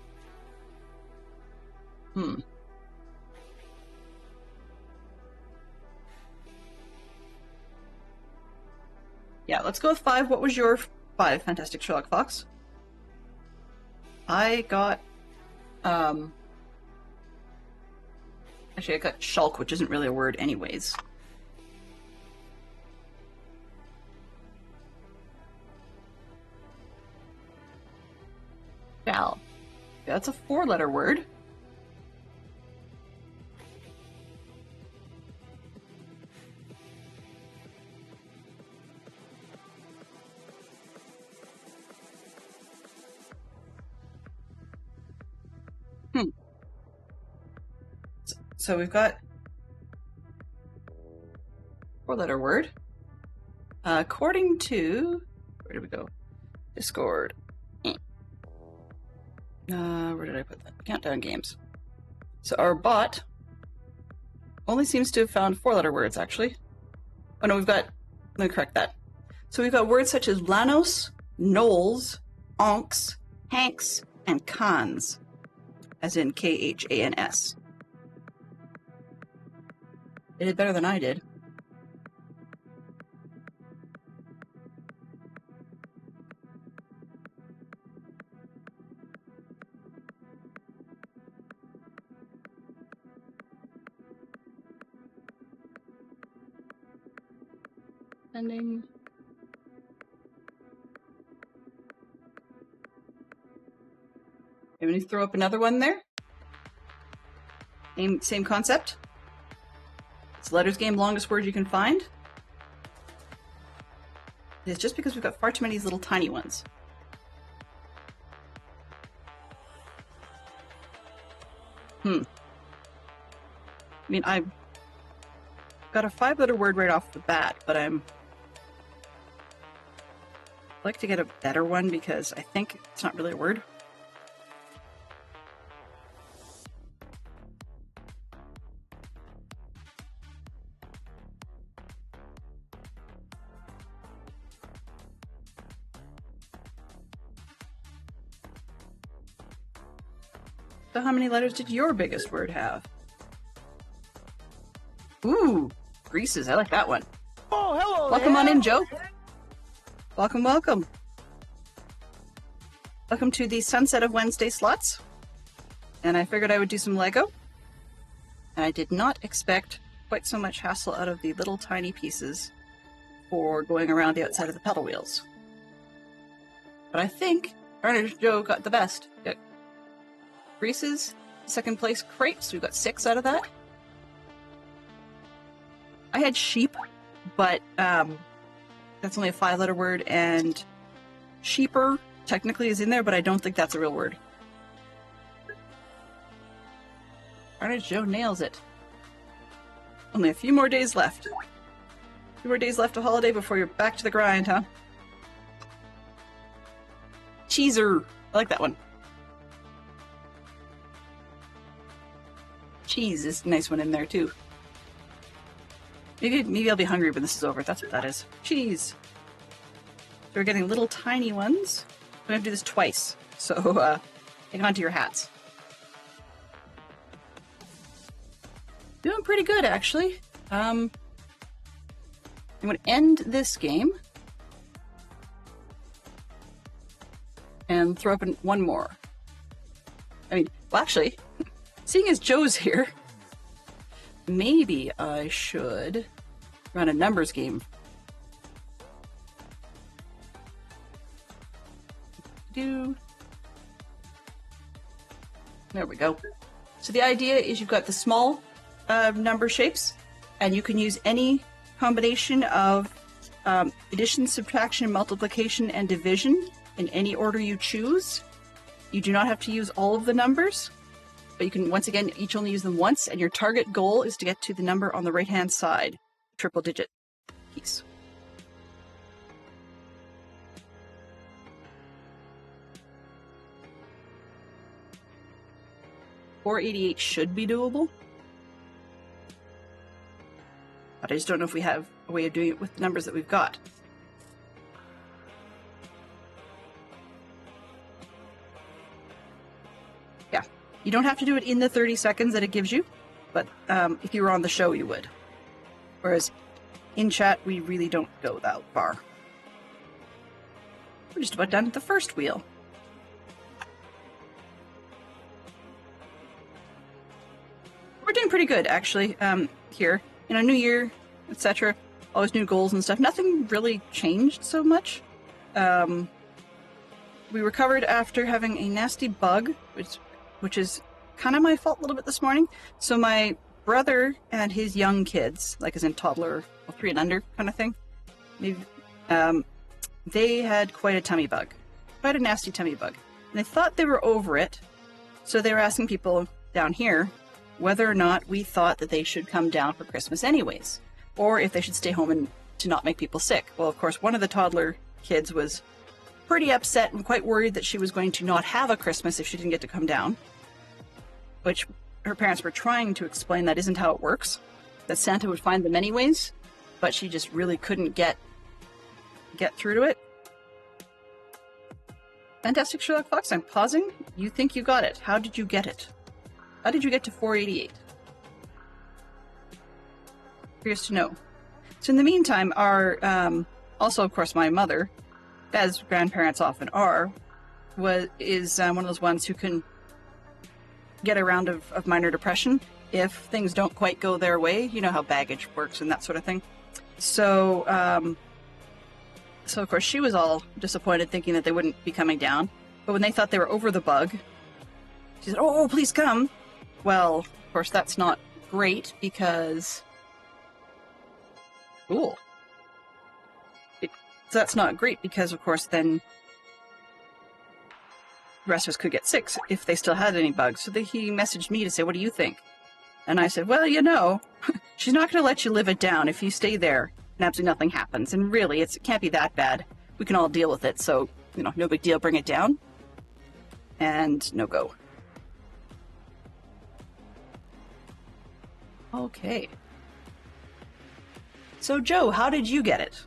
Yeah, let's go with 5. What was your 5, Fantastic Sherlock Fox? I got, actually I got shulk, which isn't really a word anyways. Shall. Yeah, that's a 4-letter word. So we've got 4-letter word. According to, where did we go? Discord. Where did I put that? Countdown games. So our bot only seems to have found 4-letter words, actually. Oh no, we've got, let me correct that. So we've got words such as Lanos, Knowles, Onks, Hanks, and Khans, as in Khans. They did better than I did. Sending. I'm going to throw up another one there. Same concept. It's a letters game, longest word you can find. It's just because we've got far too many of these little tiny ones. I mean, I've got a 5-letter word right off the bat, but I'd like to get a better one because I think it's not really a word. So how many letters did your biggest word have? Ooh, Greases. I like that one. Oh, hello. Welcome on in, Joe. Welcome, welcome. Welcome to the Sunset of Wednesday slots. And I figured I would do some Lego. And I did not expect quite so much hassle out of the little tiny pieces for going around the outside of the pedal wheels. But I think Ernest Joe got the best. Got Greases, second place crepes. We've got 6 out of that. I had sheep, but that's only a 5-letter word, and sheeper technically is in there, but I don't think that's a real word. Ernest Joe nails it. Only a few more days left. A few more days left of holiday before you're back to the grind, huh? Cheeser. I like that one. Cheese is a nice one in there, too. Maybe I'll be hungry when this is over. That's what that is. Cheese. So we're getting little tiny ones. I'm going to do this twice. So hang on to your hats. Doing pretty good, actually. I'm going to end this game. And throw up one more. I mean, well, actually, seeing as Joe's here, maybe I should run a numbers game. There we go. So the idea is you've got the small number shapes, and you can use any combination of addition, subtraction, multiplication, and division in any order you choose. You do not have to use all of the numbers, but you can, once again, each only use them once, and your target goal is to get to the number on the right-hand side, triple digit piece. $488 should be doable, but I just don't know if we have a way of doing it with the numbers that we've got. Yeah, you don't have to do it in the 30 seconds that it gives you, but if you were on the show, you would. Whereas in chat, we really don't go that far. We're just about done with the first wheel. We're doing pretty good, actually, here. You know, new year, etc. Always new goals and stuff. Nothing really changed so much. We recovered after having a nasty bug, which is kind of my fault a little bit this morning. So my brother and his young kids, like as in toddler, 3 and under kind of thing, they had quite a tummy bug. Quite a nasty tummy bug. And they thought they were over it, so they were asking people down here whether or not we thought that they should come down for Christmas anyways, or if they should stay home and to not make people sick. Well, of course, one of the toddler kids was pretty upset and quite worried that she was going to not have a Christmas if she didn't get to come down, which her parents were trying to explain that isn't how it works, that Santa would find them anyways, but she just really couldn't get through to it. Fantastic Sherlock Fox, I'm pausing. You think you got it. How did you get it? How did you get to 488? Curious to know. So in the meantime, our, also of course my mother, as grandparents often are, is one of those ones who can get a round of minor depression if things don't quite go their way. You know how baggage works and that sort of thing. So, so of course she was all disappointed thinking that they wouldn't be coming down. But when they thought they were over the bug, she said, oh, please come. Well, of course that's not great because... Cool. So that's not great because, of course, then the rest of us could get sick if they still had any bugs. So he messaged me to say, what do you think? And I said, well, you know, she's not going to let you live it down if you stay there and absolutely nothing happens. And really, it can't be that bad. We can all deal with it. So, you know, no big deal. Bring it down. And no go. Okay. So, Joe, how did you get it?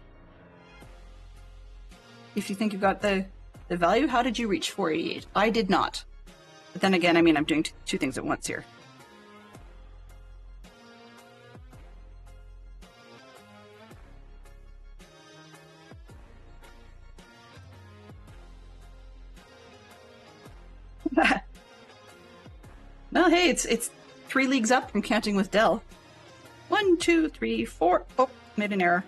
If you think you got the value, how did you reach 488? I did not. But then again, I mean, I'm doing two things at once here. No, hey, it's 3 leagues up from counting with Dell. 1, 2, 3, 4. Oh, made an error.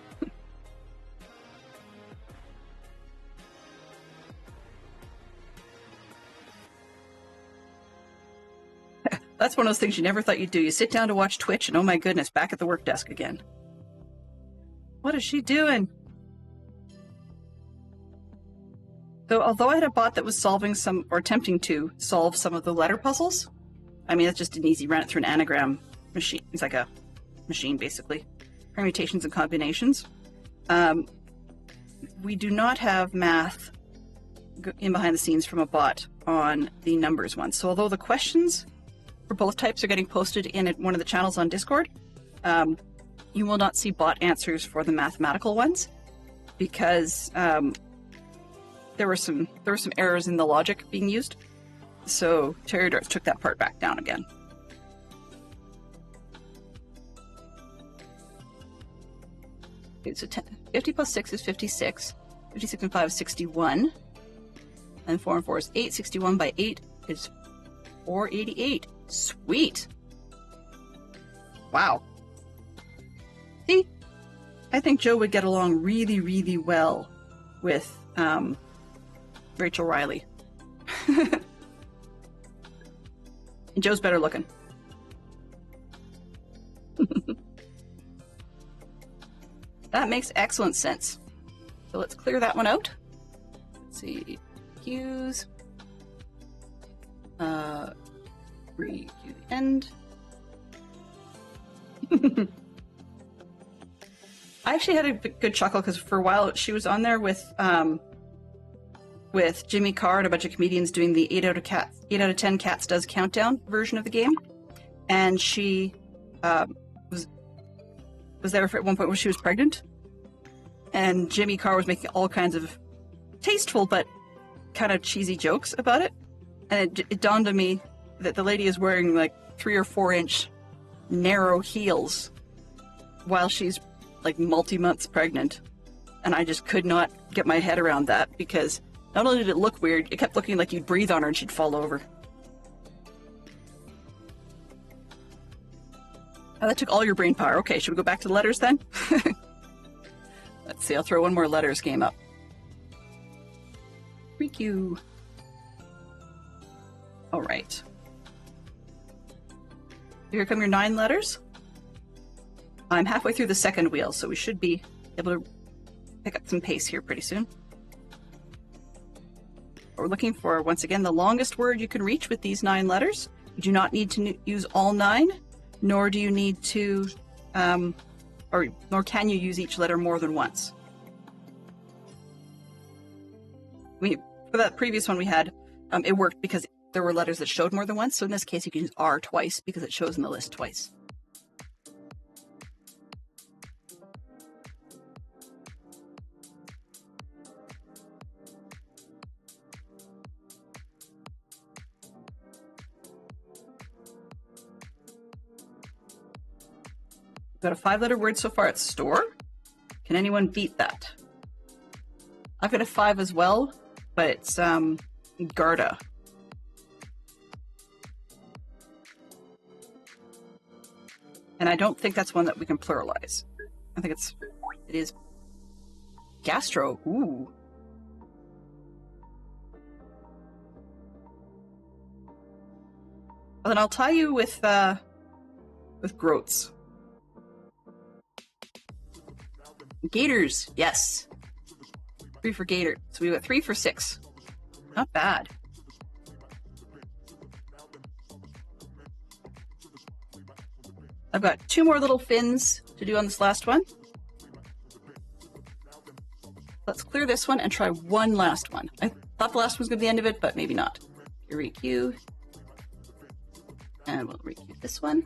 That's one of those things you never thought you'd do. You sit down to watch Twitch and oh my goodness, back at the work desk again. What is she doing? So although I had a bot that was solving some, or attempting to solve some of the letter puzzles, I mean, that's just an easy run it through an anagram machine. It's like a machine, basically. Permutations and combinations. We do not have math in behind the scenes from a bot on the numbers one. So although the questions for both types are getting posted in one of the channels on Discord, you will not see bot answers for the mathematical ones because there were some errors in the logic being used. So Terry Darts took that part back down again. Okay, so 50 plus 6 is 56. 56 and 5 is 61. And 4 and 4 is 8. 61 by 8 is 488. Sweet. Wow. See? I think Joe would get along really, really well with Rachel Riley. And Joe's better looking. That makes excellent sense. So let's clear that one out. Let's see. Q's. Re to the end. I actually had a good chuckle because for a while she was on there with Jimmy Carr and a bunch of comedians doing the 8 out of 10 Cats Does Countdown version of the game, and she was there at one point where she was pregnant, and Jimmy Carr was making all kinds of tasteful but kind of cheesy jokes about it, and it dawned on me that the lady is wearing like 3 or 4 inch narrow heels while she's like multi-months pregnant, and I just could not get my head around that because not only did it look weird, it kept looking like you'd breathe on her and she'd fall over. Oh, that took all your brain power. Okay, should we go back to the letters then? Let's see, I'll throw one more letters game up. Freak you. All right. Here come your 9 letters. I'm halfway through the second wheel, so we should be able to pick up some pace here pretty soon. We're looking for, once again, the longest word you can reach with these 9 letters. You do not need to use all 9, nor do you need to, nor can you use each letter more than once. For that previous one we had, it worked because there were letters that showed more than once, so in this case you can use R twice because it shows in the list twice. Got a 5-letter word so far at store. Can anyone beat that? I've got a 5 as well, but it's Garda. And I don't think that's one that we can pluralize. I think it is gastro. Ooh. Well, then I'll tie you with groats. Gators, yes. 3 for gator. So we got 3 for 6. Not bad. I've got 2 more little fins to do on this last one. Let's clear this one and try one last one. I thought the last one was going to be the end of it, but maybe not. Re-Q. And we'll re-Q this one.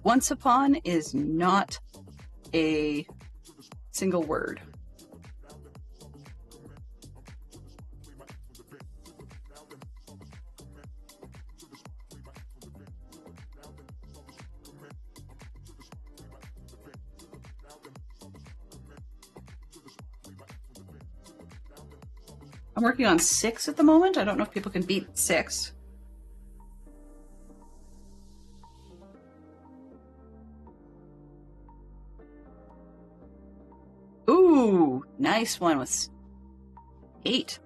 Once upon is not a single word. I'm working on 6 at the moment. I don't know if people can beat 6. Ooh, nice one with 8.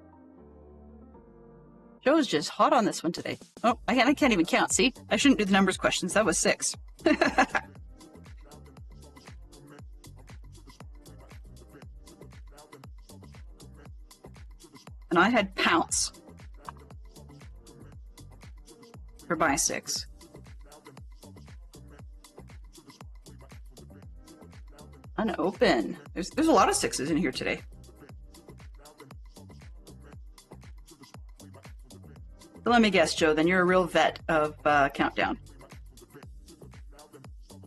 Joe's just hot on this one today. Oh, I can't even count. See, I shouldn't do the numbers questions. That was 6. And I had pounce for my 6. Unopen. There's a lot of 6s in here today. So let me guess, Joe, then you're a real vet of Countdown.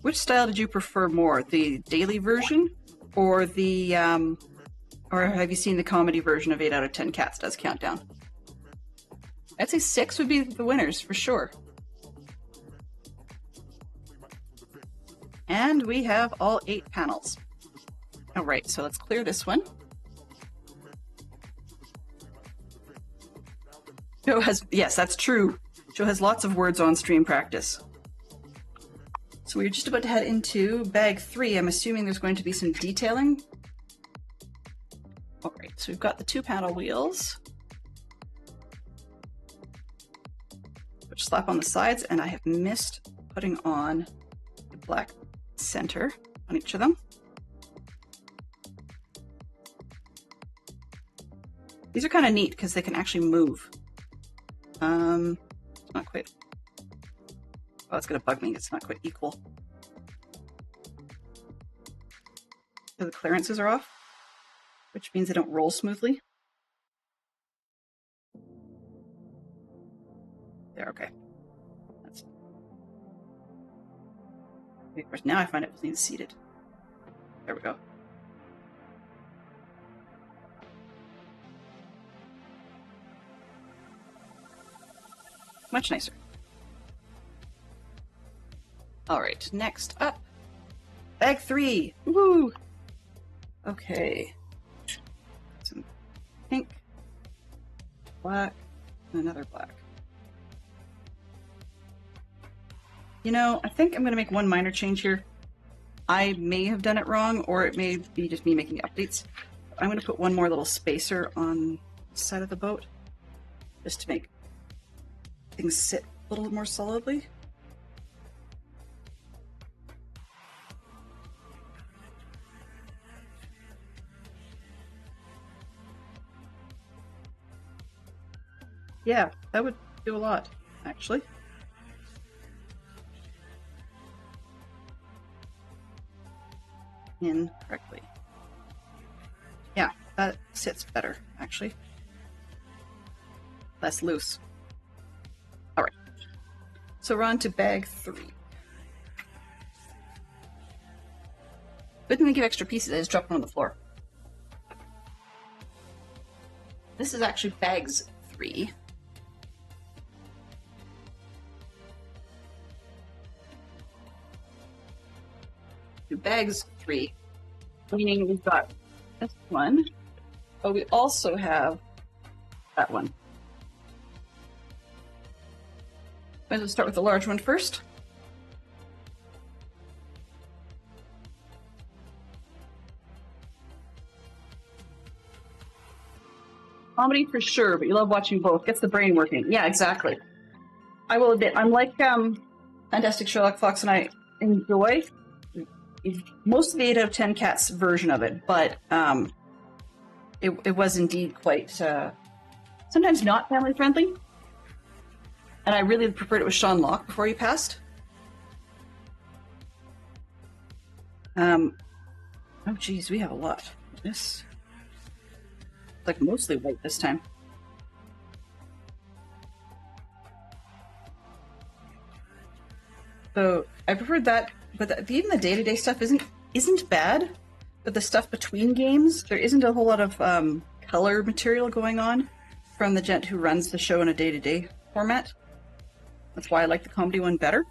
Which style did you prefer more, the daily version or the, or have you seen the comedy version of 8 out of 10 Cats Does Countdown? I'd say 6 would be the winners for sure. And we have all 8 panels. All right, so let's clear this one. Joe has, yes, that's true. Joe has lots of words on stream practice. So we're just about to head into bag 3. I'm assuming there's going to be some detailing. All right, so we've got the 2 panel wheels, which slap on the sides, and I have missed putting on the black center on each of them. These are kind of neat because they can actually move. It's not quite. Oh, it's gonna bug me. It's not quite equal. So the clearances are off, which means they don't roll smoothly. There, okay. That's... Okay, of course, now I find it needs seated. There we go. Much nicer. All right, next up, bag 3. Woo! Okay. Some pink, black, and another black. You know, I think I'm going to make one minor change here. I may have done it wrong, or it may be just me making updates. I'm going to put one more little spacer on the side of the boat, just to make things sit a little more solidly. Yeah, that would do a lot, actually. In correctly. Yeah, that sits better, actually. Less loose. All right. So we're on to bag 3. But then they give extra pieces. I just dropped one on the floor. This is actually bags 3. Bags 3, meaning we've got this one, but we also have that one. Might as well start with the large one first. Comedy for sure, but you love watching both. Gets the brain working. Yeah, exactly. I will admit, I'm like Fantastic Sherlock Fox, and I enjoy most of the 8 out of 10 Cats version of it, but it was indeed quite sometimes not family friendly, and I really preferred it with Sean Locke before he passed. Oh geez, we have a lot. This like mostly white this time. So I preferred that. But even the day-to-day stuff isn't bad, but the stuff between games, there isn't a whole lot of color material going on from the gent who runs the show in a day-to-day format. That's why I like the comedy one better.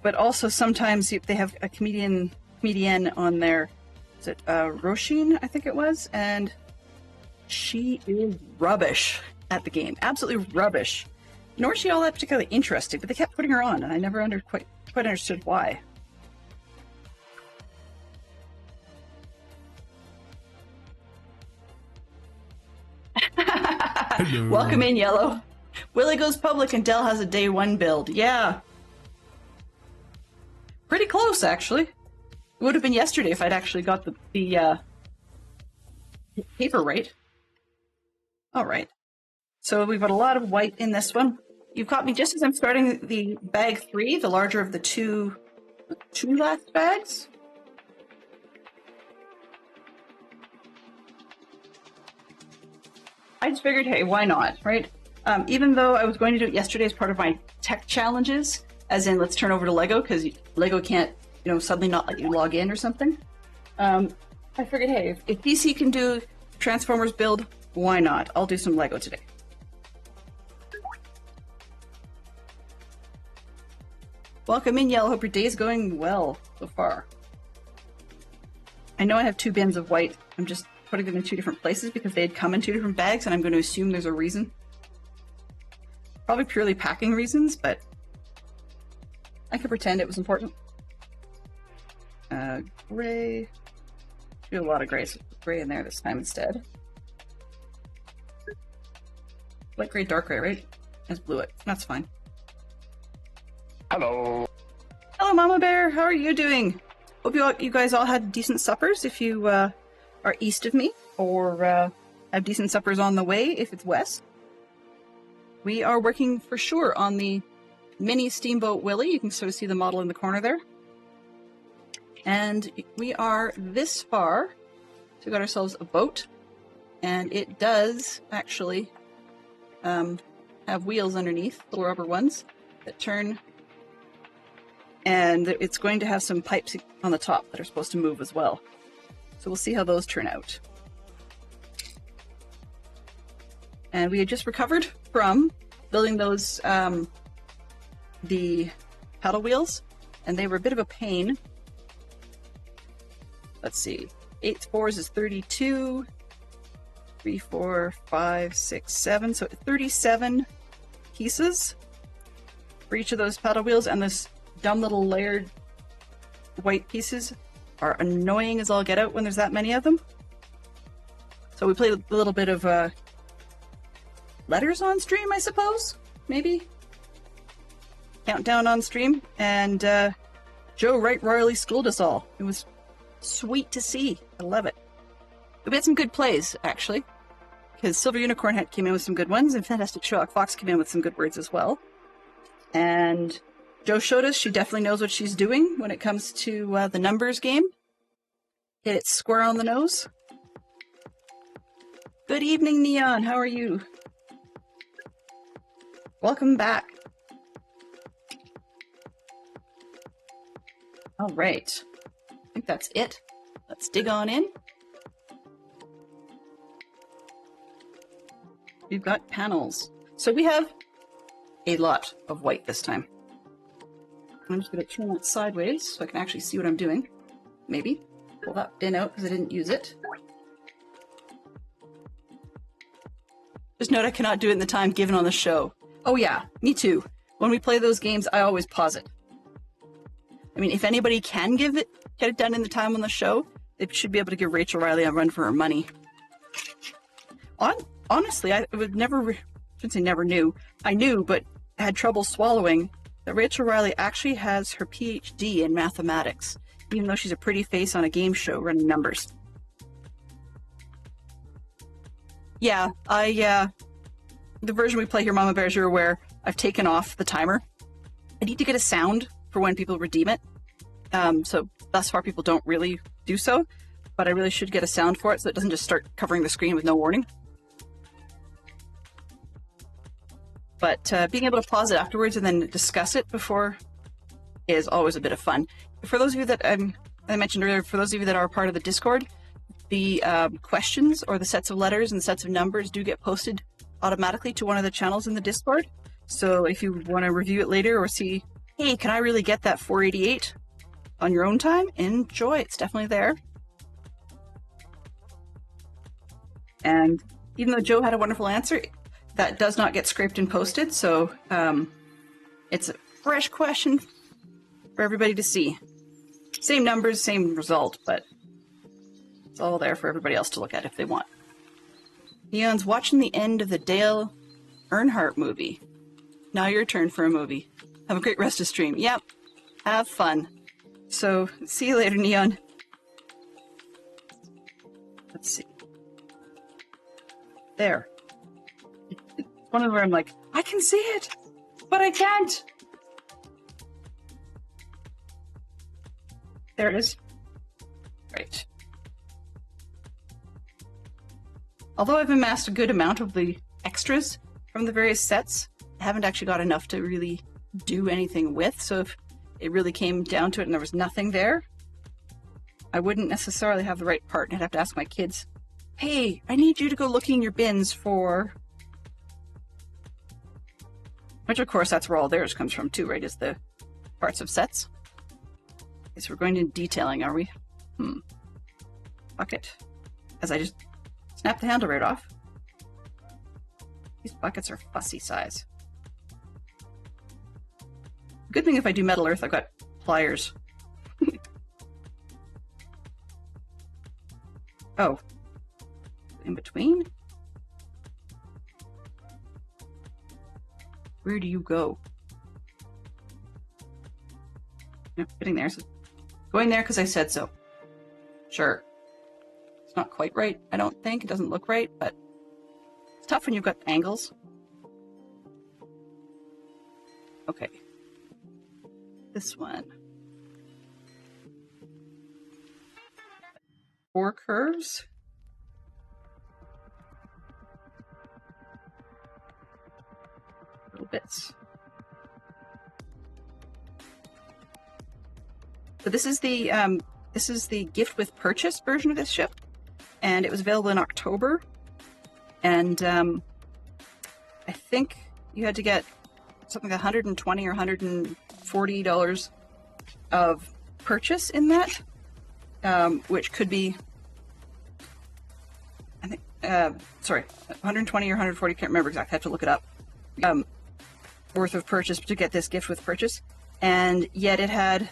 But also sometimes they have a comedian on there. Is it Roisin, I think it was? And she is rubbish at the game. Absolutely rubbish. Nor is she all that particularly interesting, but they kept putting her on, and I never quite understood why. Hello. Welcome in, Yellow. Willie goes public and Dell has a day 1 build. Yeah. Pretty close, actually. It would have been yesterday if I'd actually got the paper right. All right. So we've got a lot of white in this one. You've caught me just as I'm starting the bag 3, the larger of the 2 2 last bags. I just figured, hey, why not, right? Even though I was going to do it yesterday as part of my tech challenges, as in let's turn over to Lego, because Lego can't, suddenly not let you log in or something. I figured, hey, if PC can do Transformers build, why not? I'll do some Lego today. Welcome in, Yellow. Hope your day is going well so far. I know I have 2 bins of white. I'm just putting them in 2 different places because they had come in 2 different bags, and I'm going to assume there's a reason. Probably purely packing reasons, but I could pretend it was important. Gray. Do a lot of gray, so put gray in there this time instead. Light gray, dark gray, right? Just blew it. That's fine. Hello. Hello, Mama Bear. How are you doing? Hope you guys all had decent suppers if you are east of me, or have decent suppers on the way if it's west. We are working for sure on the mini Steamboat Willie. You can sort of see the model in the corner there. And we are this far. So we got ourselves a boat, and it does actually have wheels underneath, little rubber ones that turn, and it's going to have some pipes on the top that are supposed to move as well. So we'll see how those turn out. And we had just recovered from building those the paddle wheels, and they were a bit of a pain. Let's see, 8 4s is 32, 3, 4, 5, 6, 7, so 37 pieces for each of those paddle wheels, and this dumb little layered white pieces are annoying as all get out when there's that many of them. So we played a little bit of letters on stream, I suppose, maybe? Countdown on stream, and Joe right royally schooled us all. It was sweet to see. I love it. We had some good plays, actually, because Silver Unicorn came in with some good ones, and Fantastic Sherlock Fox came in with some good words as well. And Joe showed us she definitely knows what she's doing when it comes to the numbers game. Hit it square on the nose. Good evening, Neon. How are you? Welcome back. All right. I think that's it. Let's dig on in. We've got panels. So we have a lot of white this time. I'm just going to turn that sideways so I can actually see what I'm doing. Maybe. Pull that bin out because I didn't use it. Just note I cannot do it in the time given on the show. Oh yeah, me too. When we play those games, I always pause it. I mean, if anybody can get it done in the time on the show, they should be able to give Rachel Riley a run for her money. Honestly, I would never, shouldn't say never knew. I knew, but had trouble swallowing that Rachel Riley actually has her PhD in mathematics, even though she's a pretty face on a game show running numbers. Yeah, the version we play here, Mama Bear, as you're aware, I've taken off the timer. I need to get a sound for when people redeem it. So thus far people don't really do so, but I really should get a sound for it so it doesn't just start covering the screen with no warning. But being able to pause it afterwards and then discuss it before is always a bit of fun. For those of you that I mentioned earlier, for those of you that are part of the Discord, the questions or the sets of letters and the sets of numbers do get posted automatically to one of the channels in the Discord. So if you want to review it later or see, hey, can I really get that 488 on your own time? Enjoy, it's definitely there. And even though Joe had a wonderful answer, that does not get scraped and posted, so it's a fresh question for everybody to see. Same numbers, same result, but it's all there for everybody else to look at if they want. Neon's watching the end of the Dale Earnhardt movie. Now your turn for a movie. Have a great rest of stream. Yep, have fun. So, see you later, Neon. Let's see. There. One of where I'm like, I can see it, but I can't. There it is. Right. Although I've amassed a good amount of the extras from the various sets, I haven't actually got enough to really do anything with, so if it really came down to it and there was nothing there, I wouldn't necessarily have the right part, and I'd have to ask my kids, hey, I need you to go looking in your bins for... Which, of course, that's where all theirs comes from, too, right, is the parts of sets. Okay, so we're going into detailing, are we? Bucket. As I just snap the handle right off. These buckets are fussy size. Good thing if I do Metal Earth, I've got pliers. Oh. In between? Where do you go? No, getting there. So going there because I said so. Sure. It's not quite right, I don't think. It doesn't look right, but it's tough when you've got angles. Okay. This one. 4 curves. Little bits. So this is the gift with purchase version of this ship, and it was available in October. And I think you had to get something like $120 or $140 of purchase in that, which could be, I think, sorry, 120 or 140, can't remember exactly, I have to look it up, worth of purchase to get this gift with purchase. And yet it had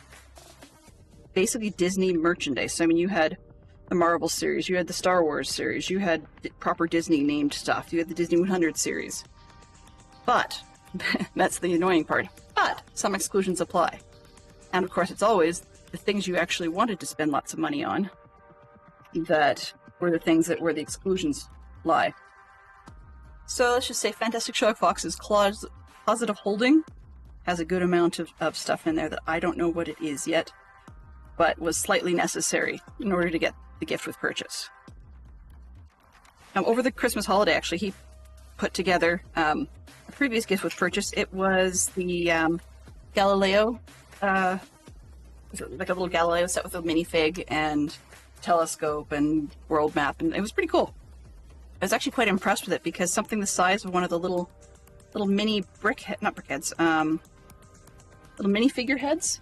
basically Disney merchandise. So, I mean, you had the Marvel series, you had the Star Wars series, you had proper Disney named stuff, you had the Disney 100 series. But, that's the annoying part, but some exclusions apply. And of course, it's always the things you actually wanted to spend lots of money on that were the things that where the exclusions lie. So let's just say Fantastic Sherlock Fox's Closet of Holding has a good amount of stuff in there that I don't know what it is yet, but was slightly necessary in order to get the gift with purchase. Over the Christmas holiday, actually, he put together a previous gift with purchase. It was the Galileo, like a little Galileo set with a minifig and telescope and world map, and it was pretty cool. I was actually quite impressed with it because something the size of one of the little mini little mini figureheads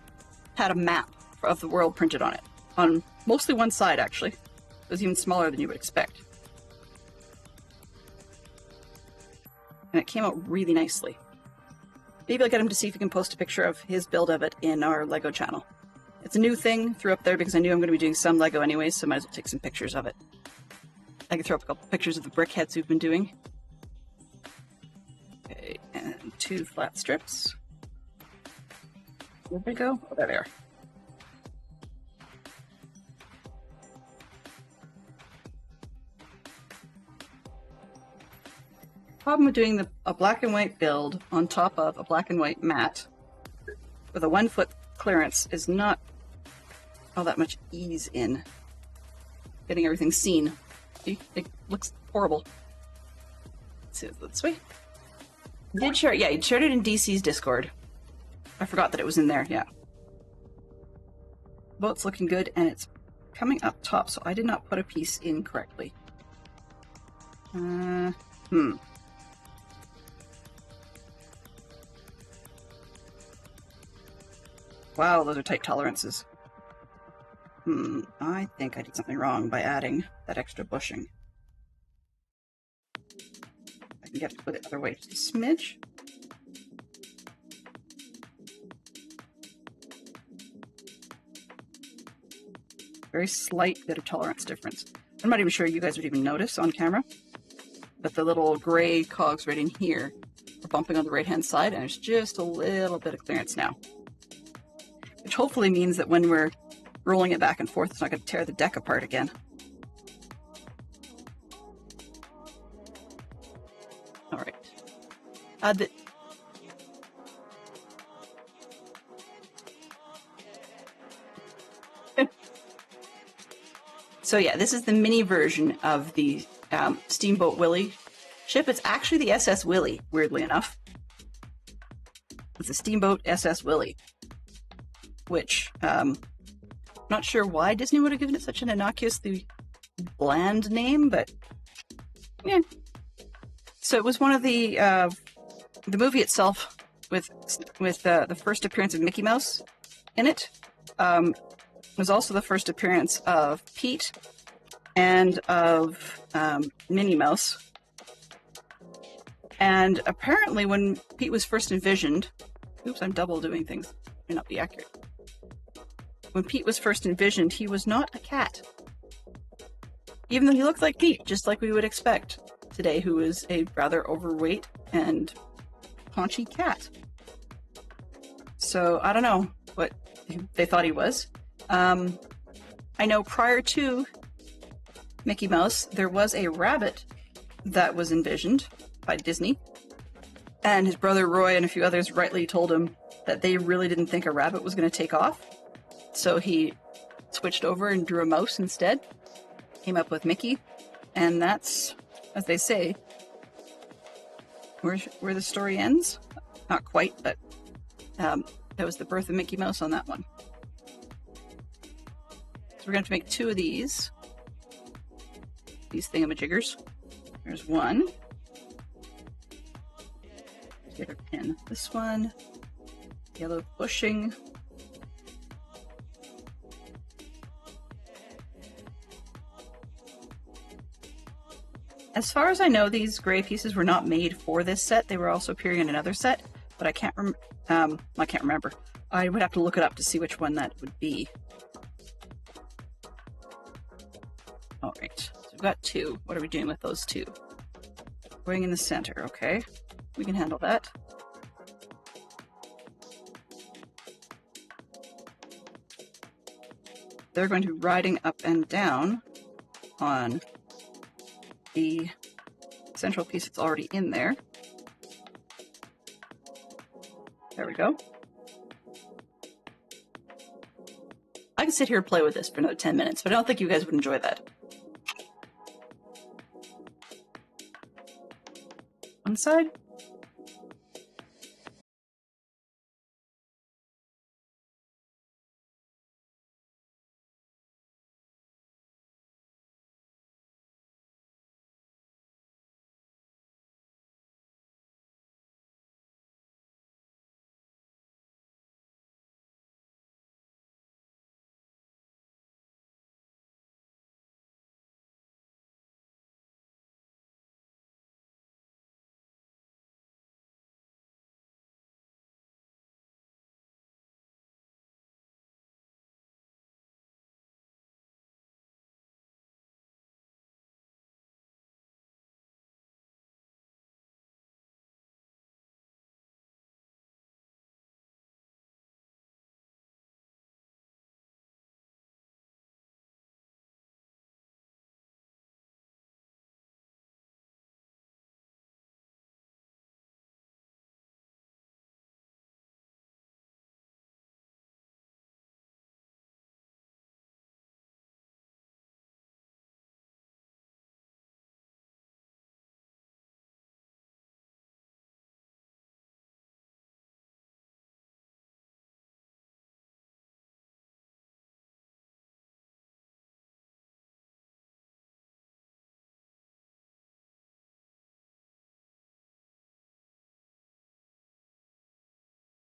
had a map of the world printed on it, on mostly one side actually. It was even smaller than you would expect. And it came out really nicely. Maybe I'll get him to see if he can post a picture of his build of it in our Lego channel. It's a new thing, threw up there because I knew I'm going to be doing some Lego anyway, so I might as well take some pictures of it. I can throw up a couple pictures of the brick heads we've been doing. Okay, and 2 flat strips. Where'd they go? Oh, there they are. Problem with doing a black and white build on top of a black and white mat with a 1 foot clearance is not all that much ease in getting everything seen. See? It looks horrible. Let's see it this way. Did share it? Yeah, he shared it in DC's Discord. I forgot that it was in there, yeah. Boat's looking good and it's coming up top, so I did not put a piece in correctly. Wow, those are tight tolerances. I think I did something wrong by adding that extra bushing. I can get to put it the other way just a smidge. Very slight bit of tolerance difference. I'm not even sure you guys would even notice on camera, but the little gray cogs right in here are bumping on the right-hand side, and there's just a little bit of clearance now. Which hopefully means that when we're rolling it back and forth, it's not going to tear the deck apart again. All right. So yeah, this is the mini version of the Steamboat Willie ship. It's actually the SS Willie, weirdly enough. It's a Steamboat SS Willie, which not sure why Disney would have given it such an innocuously bland name, but yeah. So it was one of the movie itself with the first appearance of Mickey Mouse in it. Was also the first appearance of Pete and of Minnie Mouse. And apparently when Pete was first envisioned, oops, I'm double doing things, may not be accurate. When Pete was first envisioned, he was not a cat. Even though he looked like Pete, just like we would expect today, who is a rather overweight and paunchy cat. So I don't know what they thought he was. I know prior to Mickey Mouse, there was a rabbit that was envisioned by Disney, and his brother Roy and a few others rightly told him that they really didn't think a rabbit was going to take off, so he switched over and drew a mouse instead, came up with Mickey, and that's, as they say, where the story ends. Not quite, but that was the birth of Mickey Mouse on that one. So we're going to make 2 of these thingamajiggers. There's one. Get a pin. This one. Yellow bushing. As far as I know, these gray pieces were not made for this set. They were also appearing in another set, but I can't remember. I would have to look it up to see which one that would be. All right, so we've got 2. What are we doing with those 2? Going in the center, okay. We can handle that. They're going to be riding up and down on the central piece that's already in there. There we go. I can sit here and play with this for another 10 minutes, but I don't think you guys would enjoy that. One side.